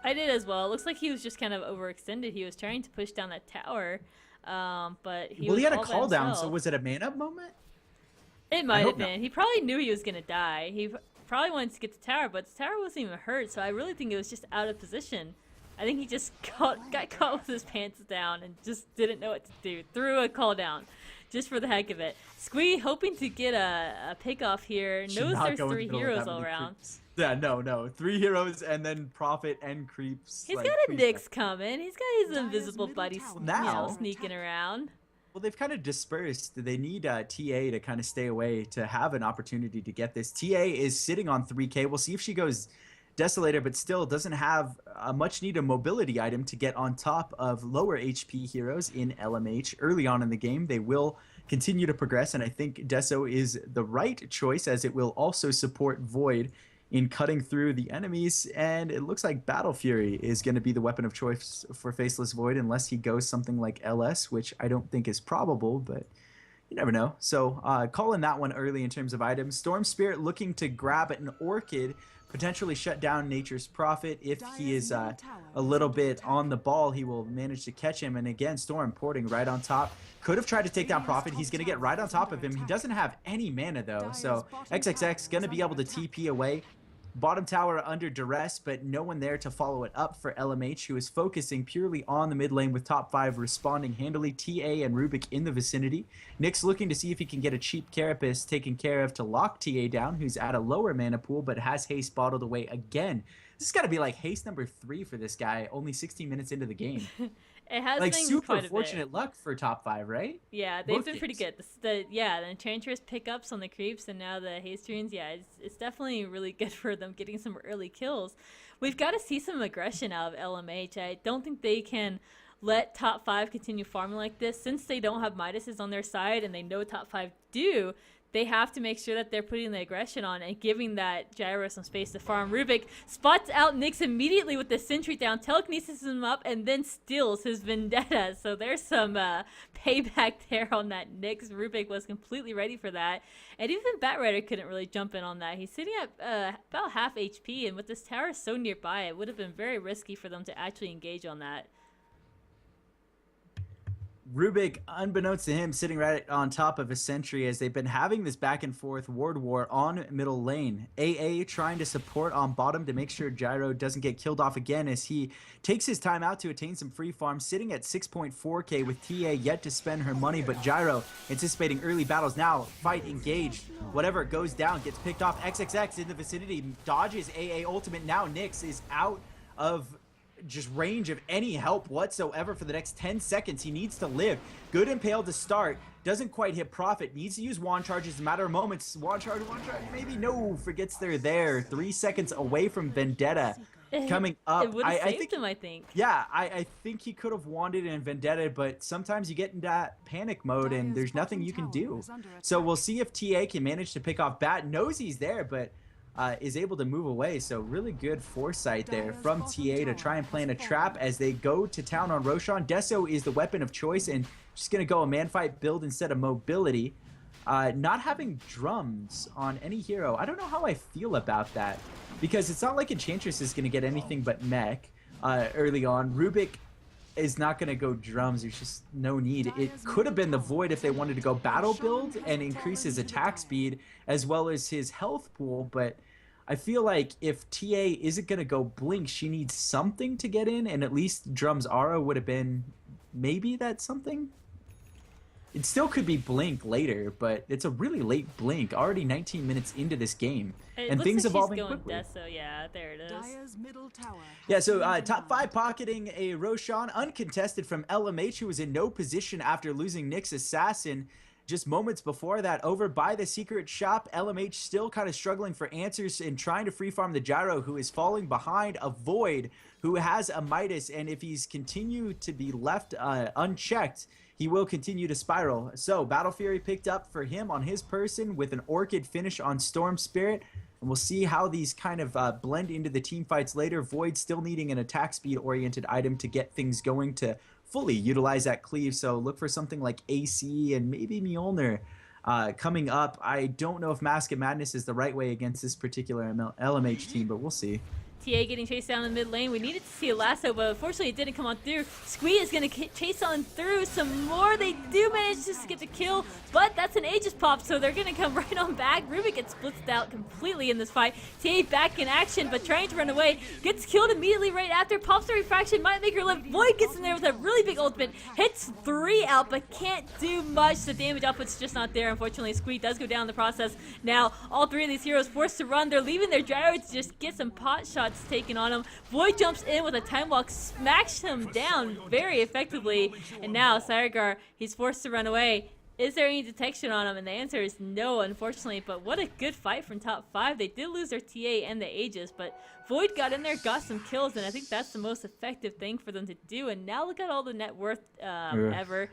I did as well. It looks like he was just kind of overextended. He was trying to push down that tower, but he had a call down, so was it a man-up moment? It might have been. He probably knew he was going to die. He probably wanted to get the tower, but the tower wasn't even hurt, so I really think it was just out of position. I think he just got caught with his pants down and just didn't know what to do. Threw a call down just for the heck of it. Squee hoping to get a pick off here. Knows there's 3 heroes all around. Yeah, no. 3 heroes and then Prophet and creeps. He's got a Nyx coming. He's got his invisible buddy sneaking around. Well, they've kind of dispersed. They need TA to kind of stay away to have an opportunity to get this. TA is sitting on 3K. We'll see if she goes Desolator, but still doesn't have a much needed mobility item to get on top of lower HP heroes in LMH early on in the game. They will continue to progress, and I think Deso is the right choice as it will also support Void in cutting through the enemies, and it looks like Battle Fury is going to be the weapon of choice for Faceless Void unless he goes something like LS, which I don't think is probable, but you never know. So calling that one early in terms of items. Storm Spirit looking to grab an Orchid, potentially shut down Nature's Prophet. If he is a little bit on the ball, he will manage to catch him. And again, Storm porting right on top. Could have tried to take down Prophet. He's going to get right on top of him. He doesn't have any mana though, so XXX going to be able to TP away. Bottom tower under duress, but no one there to follow it up for LMH, who is focusing purely on the mid lane with top 5 responding handily. TA and Rubik in the vicinity. Nick's looking to see if he can get a cheap Carapace taken care of to lock TA down, who's at a lower mana pool, but has haste bottled away again. This has got to be like haste number 3 for this guy, only 16 minutes into the game. It has like been super quite a fortunate bit. luck for top 5, right? Yeah, they've been pretty good. The Enchantress pickups on the creeps and now the haste runes. Yeah, it's definitely really good for them getting some early kills. We've got to see some aggression out of LMH. I don't think they can let top 5 continue farming like this since they don't have Midases on their side and they know top 5 do. They have to make sure that they're putting the aggression on and giving that Gyro some space to farm. Rubik spots out Nyx immediately with the sentry down, telekinesis him up, and then steals his Vendetta. So there's some payback there on that Nyx. Rubik was completely ready for that. And even Batrider couldn't really jump in on that. He's sitting at about half HP, and with this tower so nearby, it would have been very risky for them to actually engage on that. Rubik, unbeknownst to him, sitting right on top of a sentry as they've been having this back and forth ward war on middle lane. AA trying to support on bottom to make sure Gyro doesn't get killed off again as he takes his time out to attain some free farm, sitting at 6.4k with TA yet to spend her money, but Gyro anticipating early battles now. Fight engaged. Whatever goes down gets picked off. XXX in the vicinity dodges AA ultimate. Now Nyx is out of just range of any help whatsoever for the next 10 seconds. He needs to live. Good impale to start. Doesn't quite hit Prophet. Needs to use wand charges. A matter of moments. Wand charge. Maybe no. Forgets they're there. 3 seconds away from Vendetta. coming It up. would have I saved think, him, I think. yeah, I think he could have wanted in Vendetta, but sometimes you get in that panic mode and there's nothing you can do. So we'll see if TA can manage to pick off Bat. Knows he's there, but is able to move away. So really good foresight there from TA to try and plan a trap as they go to town on Roshan. Deso is the weapon of choice and just going to go a man fight build instead of mobility. Not having drums on any hero. I don't know how I feel about that because it's not like Enchantress is going to get anything but mech early on. Rubik is not going to go drums. There's just no need. It could have been the Void if they wanted to go battle build and increase his attack speed as well as his health pool, but I feel like if TA isn't going to go Blink, she needs something to get in, and at least drums Aura would have been maybe that something. It still could be Blink later, but it's a really late Blink, already 19 minutes into this game. And things like evolving quickly. Deso, yeah, there it is. Yeah, so top 5 pocketing a Roshan, uncontested from LMH, who was in no position after losing Nick's Assassin. Just moments before that, over by the secret shop, LMH still kind of struggling for answers and trying to free farm the Gyro, who is falling behind a Void, who has a Midas, and if he's continued to be left unchecked, he will continue to spiral. So Battle Fury picked up for him on his person with an Orchid finish on Storm Spirit, and we'll see how these kind of blend into the team fights later. Void still needing an attack speed oriented item to get things going to fully utilize that cleave, so look for something like AC and maybe Mjolnir coming up. I don't know if Mask of Madness is the right way against this particular LMH team, but we'll see. TA getting chased down in the mid lane. We needed to see a lasso, but unfortunately it didn't come on through. Squee is going to chase on through some more. They do manage to get the kill, but that's an Aegis pop, so they're going to come right on back. Rubik gets blitzed out completely in this fight. TA back in action, but trying to run away. Gets killed immediately right after. Pops the refraction, might make her live. Void gets in there with a really big ultimate. Hits 3 out, but can't do much. The damage output's just not there. Unfortunately, Squee does go down in the process. Now, all 3 of these heroes forced to run. They're leaving their gyro to just get some pot shots taken on him. Void jumps in with a time walk, smacks him down very effectively, and now Siregar, he's forced to run away. Is there any detection on him? And the answer is no, unfortunately, but what a good fight from top 5. They did lose their TA and the Aegis, but Void got in there, got some kills, and I think that's the most effective thing for them to do. And now look at all the net worth ever.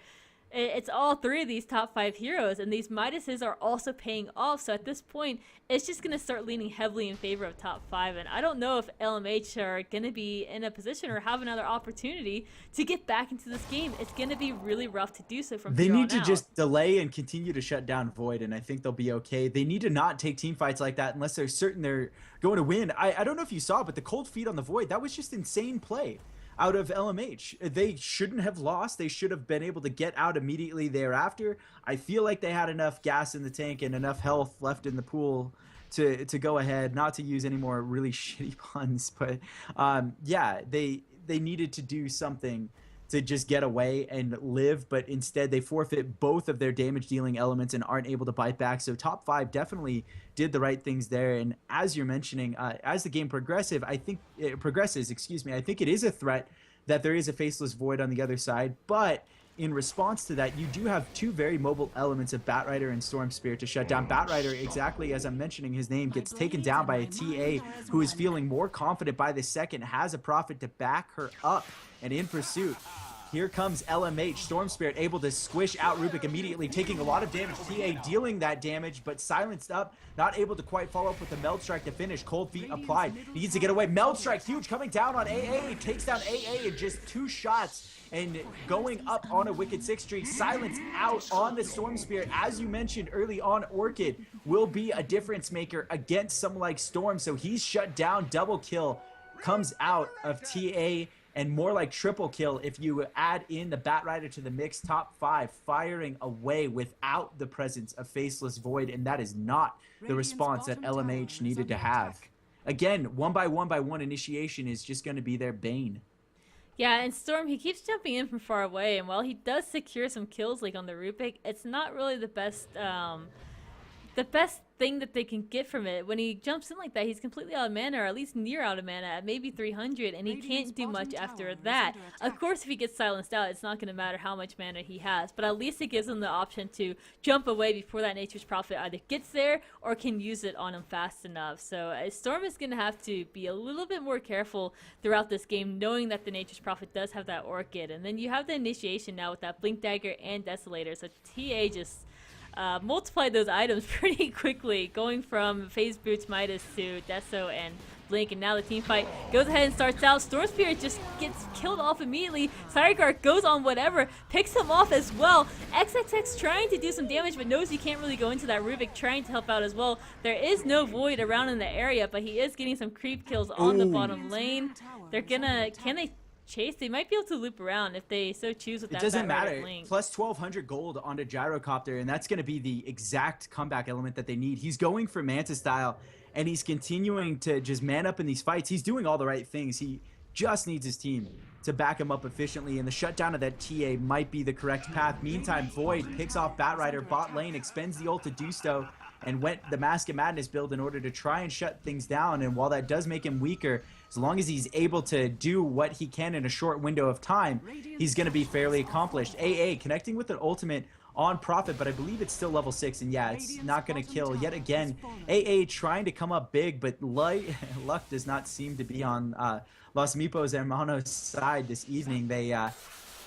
It's all 3 of these top 5 heroes, and these Midases are also paying off. So at this point, it's just going to start leaning heavily in favor of top 5. And I don't know if LMH are going to be in a position or have another opportunity to get back into this game. It's going to be really rough to do so from here on out. They need to just delay and continue to shut down Void, and I think they'll be okay. They need to not take team fights like that unless they're certain they're going to win. I don't know if you saw, but the cold feet on the Void, that was just insane play out of LMH. They shouldn't have lost. They should have been able to get out immediately thereafter. I feel like they had enough gas in the tank and enough health left in the pool to go ahead, not to use any more really shitty puns, but yeah, they needed to do something to just get away and live, but instead they forfeit both of their damage dealing elements and aren't able to bite back. So top 5 definitely did the right things there. And as you're mentioning, as the game progresses, I think it is a threat that there is a faceless Void on the other side, but in response to that, you do have 2 very mobile elements of Batrider and Storm Spirit to shut down. Batrider, exactly as I'm mentioning his name, gets taken down by a TA who is feeling more confident by the second, has a Prophet to back her up, and in pursuit. Here comes LMH. Storm Spirit able to squish out Rubik immediately, taking a lot of damage. TA dealing that damage, but silenced up, not able to quite follow up with the Meld Strike to finish. Cold Feet applied. Needs to get away. Meld Strike, huge, coming down on AA. Takes down AA in just 2 shots and going up on a Wicked 6 streak. Silence out on the Storm Spirit. As you mentioned early on, Orchid will be a difference maker against someone like Storm, so he's shut down. Double kill comes out of TA, and more like triple kill if you add in the Batrider to the mix. Top 5 firing away without the presence of Faceless Void, and that is not the response that LMH needed to have. Again, 1-by-1 initiation is just going to be their bane. Yeah, and Storm, he keeps jumping in from far away, and while he does secure some kills like on the Rubik, it's not really the best thing that they can get from it. When he jumps in like that, he's completely out of mana, or at least near out of mana at maybe 300, and he can't do much after that. Of course, if he gets silenced out, it's not going to matter how much mana he has, but at least it gives him the option to jump away before that Nature's Prophet either gets there or can use it on him fast enough. So Storm is going to have to be a little bit more careful throughout this game, knowing that the Nature's Prophet does have that Orchid. And then you have the initiation now with that Blink Dagger and Desolator, so TA just multiplied those items pretty quickly, going from Phase Boots Midas to Deso and Blink, and now the team fight goes ahead and starts out. Storm Spirit just gets killed off immediately. Sireguard goes on whatever, picks him off as well. XXX trying to do some damage, but knows he can't really go into that Rubik, trying to help out as well. There is no Void around in the area, but he is getting some creep kills on the bottom lane. They're gonna, can they chase? They might be able to loop around if they so choose with that. It doesn't matter. Blink. Plus 1,200 gold onto Gyrocopter, and that's going to be the exact comeback element that they need. He's going for Manta style, and he's continuing to just man up in these fights. He's doing all the right things. He just needs his team to back him up efficiently, and the shutdown of that TA might be the correct path. Meantime, Void picks off Batrider bot lane, expends the ult to do so, and went the Mask of Madness build in order to try and shut things down. And while that does make him weaker, as long as he's able to do what he can in a short window of time, he's going to be fairly accomplished. AA connecting with an ultimate on Prophet, but I believe it's still level 6, and yeah, it's not going to kill yet again. AA trying to come up big, but luck does not seem to be on Los Meepos Hermanos' side this evening. They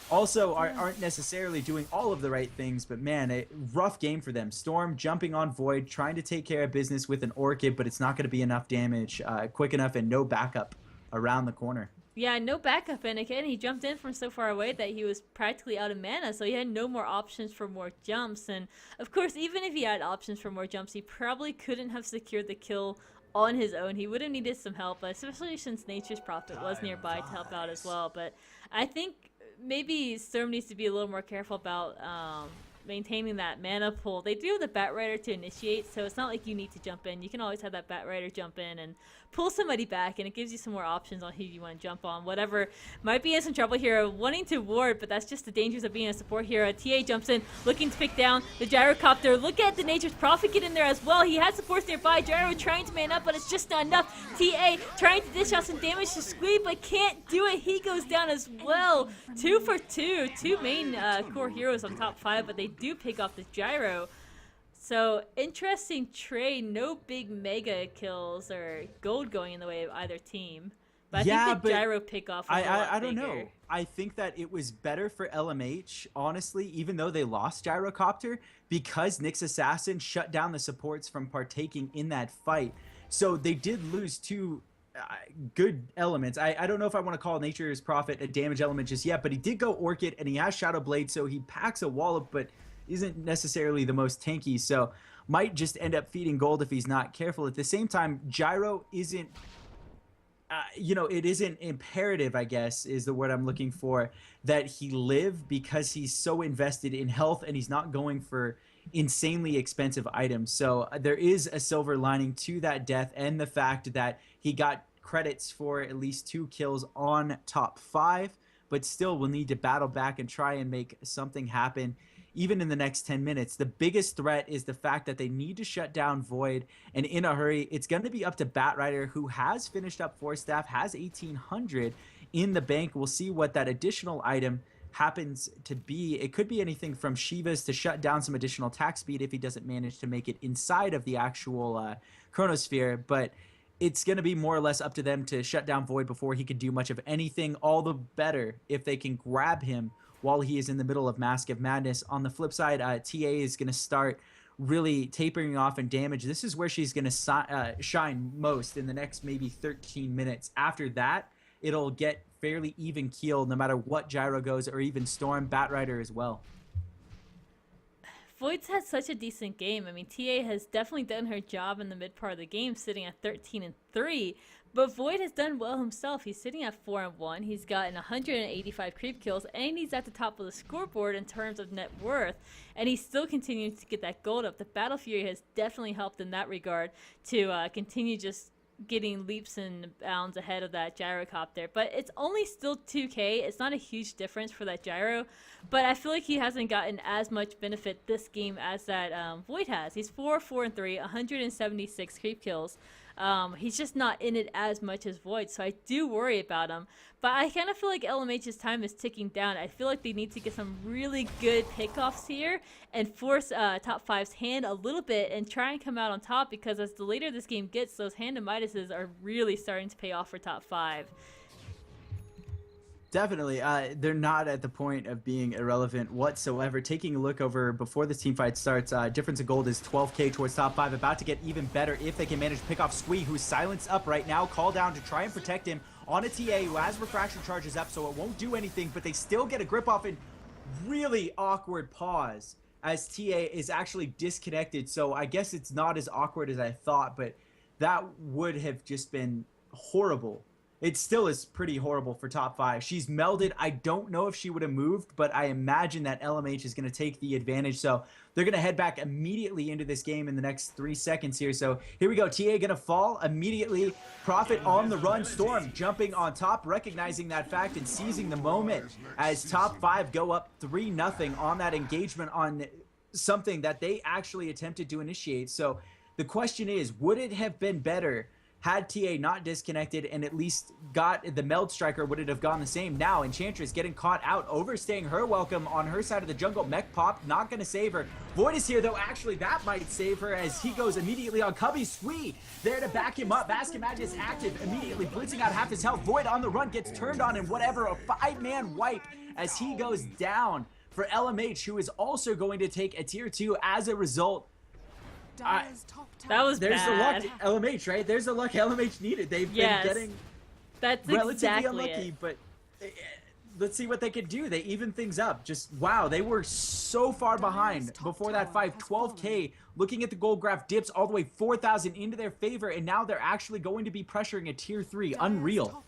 also aren't necessarily doing all of the right things, but man, a rough game for them. Storm jumping on Void, trying to take care of business with an Orchid, but it's not going to be enough damage quick enough, and no backup around the corner. Yeah, no backup, and again, he jumped in from so far away that he was practically out of mana, so he had no more options for more jumps. And of course, even if he had options for more jumps, he probably couldn't have secured the kill on his own. He would have needed some help, especially since Nature's Prophet was nearby to help out as well. But I think maybe Storm needs to be a little more careful about maintaining that mana pool. They do have the Batrider to initiate, so it's not like you need to jump in. You can always have that Batrider jump in and pull somebody back, and it gives you some more options on who you want to jump on. Whatever might be in some trouble here, wanting to ward, but that's just the dangers of being a support hero. TA jumps in, looking to pick down the Gyrocopter. Look at the Nature's Prophet get in there as well. He has supports nearby. Gyro trying to man up, but it's just not enough. TA trying to dish out some damage to Squeeb, but can't do it. He goes down as well. 2 for 2. Two main core heroes on top 5, but they do pick off the Gyro. So, interesting trade. No big mega kills or gold going in the way of either team. But I think the Gyro pickoff was I don't know. I think that it was better for LMH, honestly, even though they lost Gyrocopter, because Nyx Assassin shut down the supports from partaking in that fight. So they did lose 2 good elements. I don't know if I want to call Nature's Prophet a damage element just yet, but he did go Orchid, and he has Shadow Blade, so he packs a wallop, but isn't necessarily the most tanky, so might just end up feeding gold if he's not careful. At the same time, Gyro isn't, it isn't imperative, I guess, is the word I'm looking for, that he live, because he's so invested in health and he's not going for insanely expensive items. So there is a silver lining to that death, and the fact that he got credits for at least 2 kills on top 5, but still will need to battle back and try and make something happen even in the next 10 minutes. The biggest threat is the fact that they need to shut down Void, and in a hurry. It's going to be up to Batrider, who has finished up 4 staff, has 1,800 in the bank. We'll see what that additional item happens to be. It could be anything from Shiva's to shut down some additional attack speed if he doesn't manage to make it inside of the actual Chronosphere, but it's going to be more or less up to them to shut down Void before he could do much of anything. All the better if they can grab him while he is in the middle of Mask of Madness. On the flip side, TA is going to start really tapering off in damage. This is where she's going to shine most in the next maybe 13 minutes. After that, it'll get fairly even keeled no matter what Gyro goes, or even Storm, Batrider as well. Void's had such a decent game. I mean, TA has definitely done her job in the mid part of the game, sitting at 13-3. But Void has done well himself. He's sitting at 4-1. He's gotten 185 creep kills, and he's at the top of the scoreboard in terms of net worth. And he's still continuing to get that gold up. The Battle Fury has definitely helped in that regard to continue just getting leaps and bounds ahead of that gyrocopter. But it's only still 2K. It's not a huge difference for that gyro. But I feel like he hasn't gotten as much benefit this game as that Void has. He's 4-4-3, 176 creep kills. He's just not in it as much as Void, so I do worry about him. But I kind of feel like LMH's time is ticking down. I feel like they need to get some really good pickoffs here and force top 5's hand a little bit and try and come out on top, because as the later this game gets, those hand and Midases are really starting to pay off for top 5. Definitely. They're not at the point of being irrelevant whatsoever. Taking a look over before this team fight starts, difference of gold is 12K towards top 5. About to get even better if they can manage to pick off Squee, who's silenced up right now. Call down to try and protect him on a TA who has refraction charges up, so it won't do anything, but they still get a grip off and really awkward pause as TA is actually disconnected. So I guess it's not as awkward as I thought, but that would have just been horrible. It still is pretty horrible for top 5. She's melded. I don't know if she would have moved, but I imagine that LMH is going to take the advantage. So they're going to head back immediately into this game in the next 3 seconds here. So here we go. TA going to fall immediately. Profit on the run. Storm jumping on top, recognizing that fact and seizing the moment as top 5 go up 3-0 on that engagement on something that they actually attempted to initiate. So the question is, would it have been better had TA not disconnected and at least got the meld striker? Would it have gone the same? Now Enchantress getting caught out, overstaying her welcome on her side of the jungle. Mech pop, not going to save her. Void is here though. Actually, that might save her as he goes immediately on Cubby. Squee there to back him up. Basket Magic is active, immediately blitzing out half his health. Void on the run, gets turned on and whatever, a 5-man wipe as he goes down for LMH, who is also going to take a tier 2 as a result. That was There's bad. the luck LMH, right? There's the luck LMH needed. They've been getting relatively exactly unlucky, it. but let's see what they could do. They even things up. Just, wow, they were so far behind before that fight. 12K, looking at the gold graph, dips all the way 4,000 into their favor, and now they're actually going to be pressuring a tier 3. Unreal.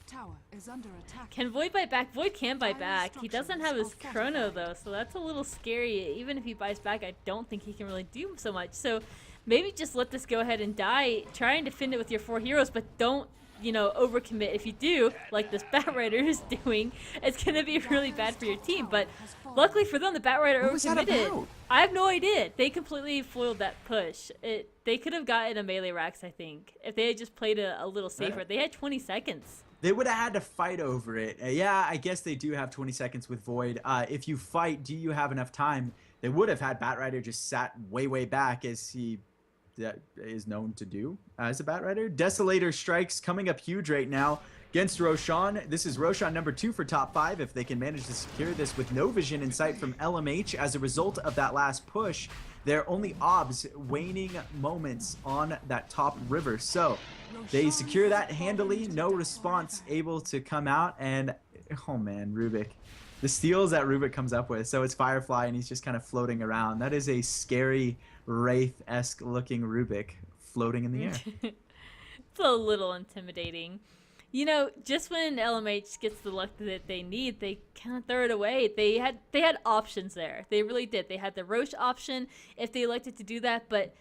Can Void bite back? Void can bite back. He doesn't have his chrono though, so that's a little scary. Even if he bites back, I don't think he can really do so much. So maybe just let this go ahead and die. Try and defend it with your 4 heroes, but don't, you know, overcommit. If you do, like this Batrider is doing, it's going to be really bad for your team. But luckily for them, the Batrider overcommitted. I have no idea. They completely foiled that push. They could have gotten a melee Rax, I think, if they had just played a little safer. They had 20 seconds. They would have had to fight over it. Yeah, I guess they do have 20 seconds with Void. If you fight, do you have enough time? They would have had Batrider just sat way back, as he is known to do as a Batrider. Desolator strikes coming up huge right now against Roshan. This is Roshan number 2 for top 5. If they can manage to secure this with no vision in sight from LMH as a result of that last push, they're only obs waning moments on that top river. So they secure that handily, no response able to come out, and oh man, Rubik. The steals that Rubik comes up with. So it's Firefly and he's just kind of floating around. That is a scary Wraith-esque looking Rubik floating in the air. It's a little intimidating. You know, just when LMH gets the luck that they need, they kind of throw it away. They had options there. They really did. They had the Roche option if they elected to do that, but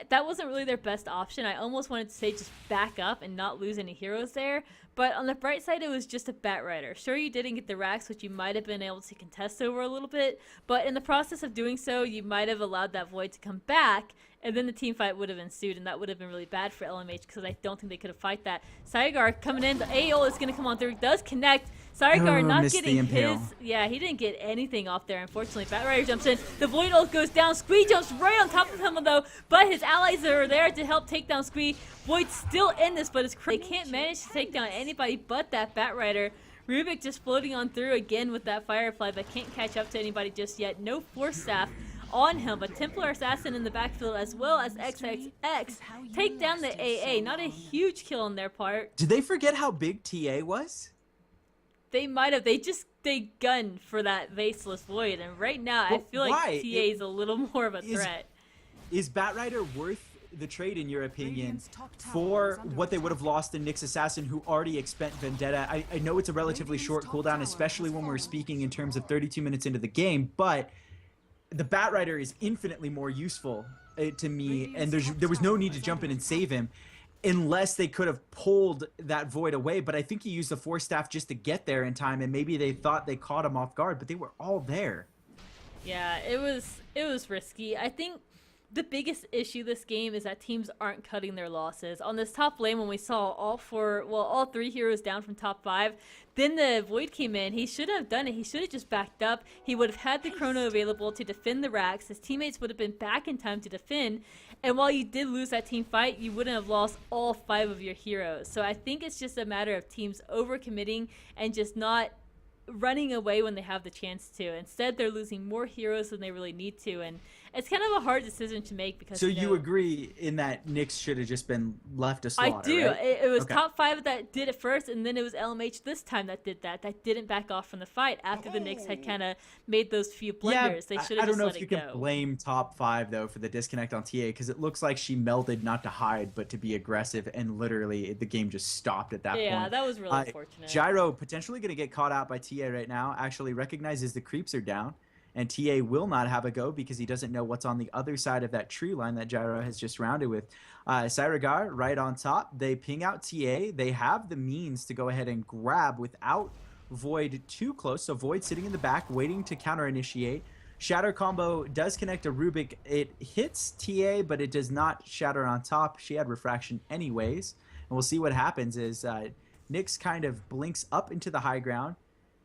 that wasn't really their best option. I almost wanted to say just back up and not lose any heroes there. But on the bright side, it was just a Batrider. Sure, you didn't get the Rax, which you might have been able to contest over a little bit. But in the process of doing so, you might have allowed that Void to come back. And then the team fight would have ensued. And that would have been really bad for LMH because I don't think they could have fight that. Saigar coming in. The AOL is going to come on through. He does connect. Saigar not getting his. Yeah, he didn't get anything off there, unfortunately. Batrider jumps in. The Void ult goes down. Squee jumps right on top of him, though. But his allies are there to help take down Squee. Void's still in this, but they can't manage to take down anybody but that Batrider. Rubik just floating on through again with that Firefly, but can't catch up to anybody just yet. No Force Staff on him, but Templar Assassin in the backfield as well as XXX take down the AA. Not a huge kill on their part. Did they forget how big TA was? They might have. They gunned for that Vaseless Void, and right now I feel like TA is a little more of a threat. Is Batrider worth the trade, in your opinion, for what they would have lost in Nyx Assassin, who already expent Vendetta? I know it's a relatively short cooldown, especially when we're speaking in terms of 32 minutes into the game, but the Batrider is infinitely more useful to me, and there was no need to jump in and save him. unless they could have pulled that Void away. But I think he used the Force Staff just to get there in time, and maybe they thought they caught him off guard, but they were all there. Yeah, it was risky. I think the biggest issue this game is that teams aren't cutting their losses. On this top lane, when we saw all three heroes down from top 5, then the Void came in. He should have done it. He should have just backed up. He would have had the Chrono available to defend the racks. His teammates would have been back in time to defend. And while you did lose that team fight, you wouldn't have lost all 5 of your heroes. So I think it's just a matter of teams overcommitting and just not running away when they have the chance to. Instead, they're losing more heroes than they really need to, and it's kind of a hard decision to make because. So you agree in that Nyx should have just been left to slaughter? I do. Right? It was top 5 that did it first, and then it was LMH this time that did that. That didn't back off from the fight after the Nyx had kind of made those few blunders. They should have just let it go. I don't know if you can blame top 5 though for the disconnect on TA, because it looks like she melded not to hide but to be aggressive, and literally the game just stopped at that point. Yeah, that was really unfortunate. Gyro potentially going to get caught out by TA right now. Actually recognizes the creeps are down. And TA will not have a go because he doesn't know what's on the other side of that tree line that Gyro has just rounded with. Cyragar right on top. They ping out TA. They have the means to go ahead and grab without Void too close. So Void sitting in the back waiting to counter initiate. Shatter combo does connect to Rubik. It hits TA, but it does not shatter on top. She had refraction anyways. And we'll see what happens as Nyx kind of blinks up into the high ground.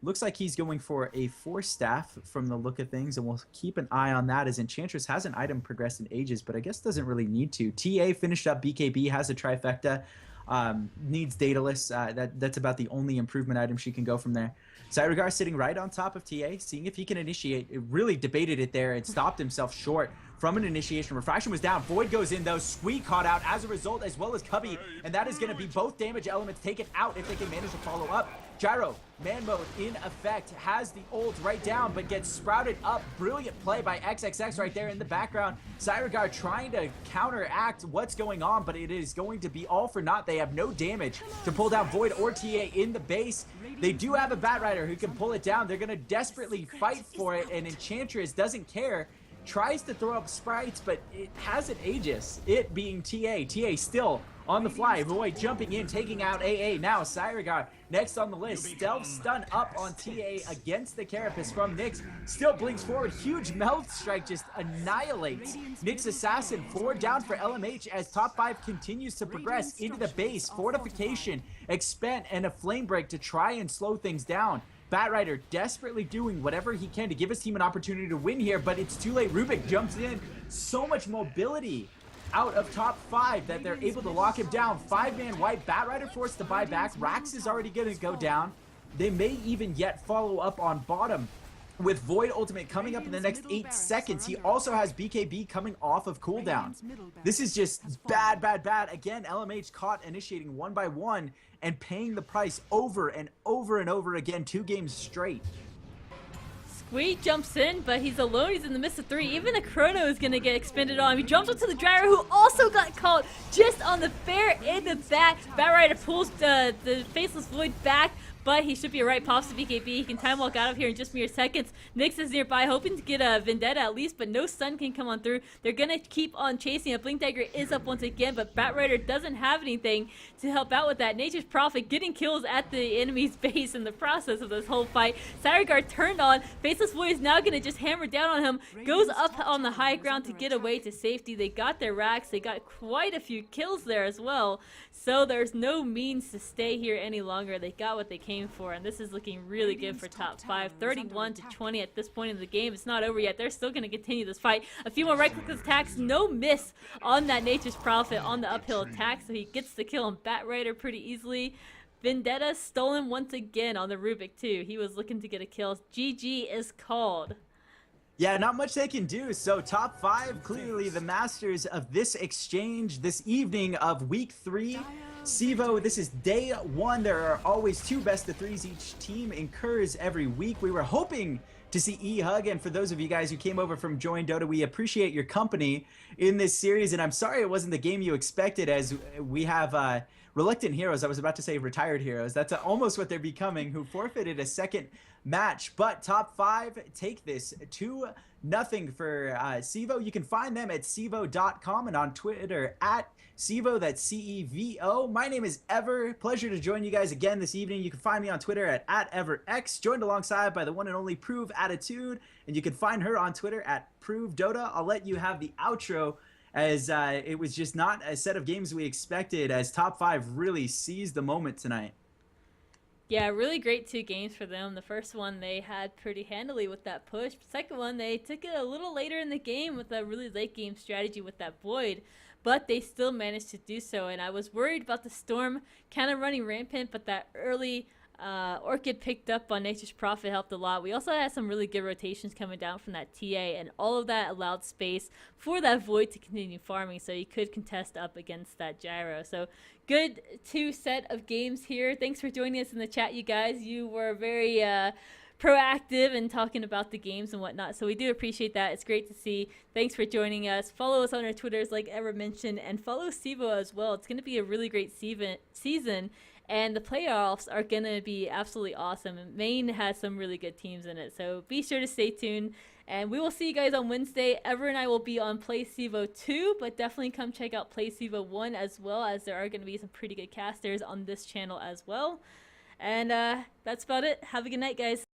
Looks like he's going for a Force Staff from the look of things, and we'll keep an eye on that as Enchantress hasn't item progressed in ages, but I guess doesn't really need to. TA finished up BKB, has a trifecta, needs Daedalus. That's about the only improvement item she can go from there. Cyragar sitting right on top of TA, seeing if he can initiate. It really debated it there and stopped himself short from an initiation. Refraction was down. Void goes in though. Squee caught out as a result, as well as Cubby, and that is going to be both damage elements taken out if they can manage to follow up. Gyro, man mode in effect, has the ult right down, but gets sprouted up. Brilliant play by XXX right there in the background. Cyragar trying to counteract what's going on, but it is going to be all for naught. They have no damage to pull down Void or TA in the base. They do have a Batrider who can pull it down. They're going to desperately fight for it, and Enchantress doesn't care. Tries to throw up sprites, but it has an Aegis. It being TA. TA still on the fly. Void jumping in, taking out AA. Now Cyragar next on the list. Stealth stun up on TA against the Carapace from Nyx. Still blinks forward. Huge melt strike just annihilates Nyx Assassin. 4 down for LMH as top 5 continues to progress into the base. Fortification, expend, and a flame break to try and slow things down. Batrider desperately doing whatever he can to give his team an opportunity to win here, but it's too late. Rubik jumps in. So much mobility out of top 5 that they're able to lock him down. 5-man white. Batrider forced to buy back. Rax is already going to go down. They may even yet follow up on bottom with Void Ultimate coming up in the next 8 seconds. He also has BKB coming off of cooldown. This is just bad, bad, bad. Again, LMH caught initiating 1 by 1 and paying the price over and over and over again, 2 games straight. Squee jumps in, but he's alone. He's in the midst of 3. Even a Chrono is going to get expended on him. He jumps onto the Gyro, who also got caught just on the fair end of that. Batrider pulls the Faceless Void back, but he should be alright. Pops the BKB. He can time walk out of here in just mere seconds. Nyx is nearby, hoping to get a Vendetta at least, but no stun can come on through. They're going to keep on chasing. A Blink Dagger is up once again, but Batrider doesn't have anything to help out with that. Nature's Prophet getting kills at the enemy's base in the process of this whole fight. Cyragar turned on. Faceless Void is now going to just hammer down on him. Goes up on the high ground to get away to safety. They got their racks. They got quite a few kills there as well. So there's no means to stay here any longer. They got what they came for, and this is looking really good for top 5. 31-20 at this point in the game. It's not over yet. They're still going to continue this fight. A few more right-click attacks. No miss on that Nature's Prophet on the uphill attack, so he gets the kill on Batrider pretty easily. Vendetta stolen once again on the Rubik too. He was looking to get a kill. GG is called. Yeah, not much they can do. So top 5, clearly the masters of this exchange this evening of week 3. CEVO, this is day 1. There are always 2 best of 3s each team incurs every week. We were hoping to see E-Hug, and for those of you guys who came over from Join Dota, we appreciate your company in this series, and I'm sorry it wasn't the game you expected, as we have reluctant heroes. I was about to say retired heroes. That's almost what they're becoming, who forfeited a second match. But top 5 take this 2-0 for CEVO. You can find them at CEVO.com and on Twitter at CEVO, that's CEVO. My name is Ever. Pleasure to join you guys again this evening. You can find me on Twitter at EverX, joined alongside by the one and only Prove Attitude, and you can find her on Twitter at Prove Dota. I'll let you have the outro, as it was just not a set of games we expected, as top 5 really seized the moment tonight. Yeah, really great 2 games for them. The first one they had pretty handily with that push. The second one they took it a little later in the game with a really late game strategy with that Void, but they still managed to do so. And I was worried about the Storm kind of running rampant, but that early Orchid picked up on Nature's Prophet helped a lot. We also had some really good rotations coming down from that TA, and all of that allowed space for that Void to continue farming, so you could contest up against that Gyro. So good 2 set of games here. Thanks for joining us in the chat, you guys. You were very proactive in talking about the games and whatnot, so we do appreciate that. It's great to see. Thanks for joining us. Follow us on our Twitters like Ever mentioned, and follow CEVO as well. It's going to be a really great season, and the playoffs are going to be absolutely awesome. And Maine has some really good teams in it, so be sure to stay tuned. And we will see you guys on Wednesday. Ever and I will be on Play CEVO 2, but definitely come check out Play CEVO 1 as well, as there are going to be some pretty good casters on this channel as well. And that's about it. Have a good night, guys.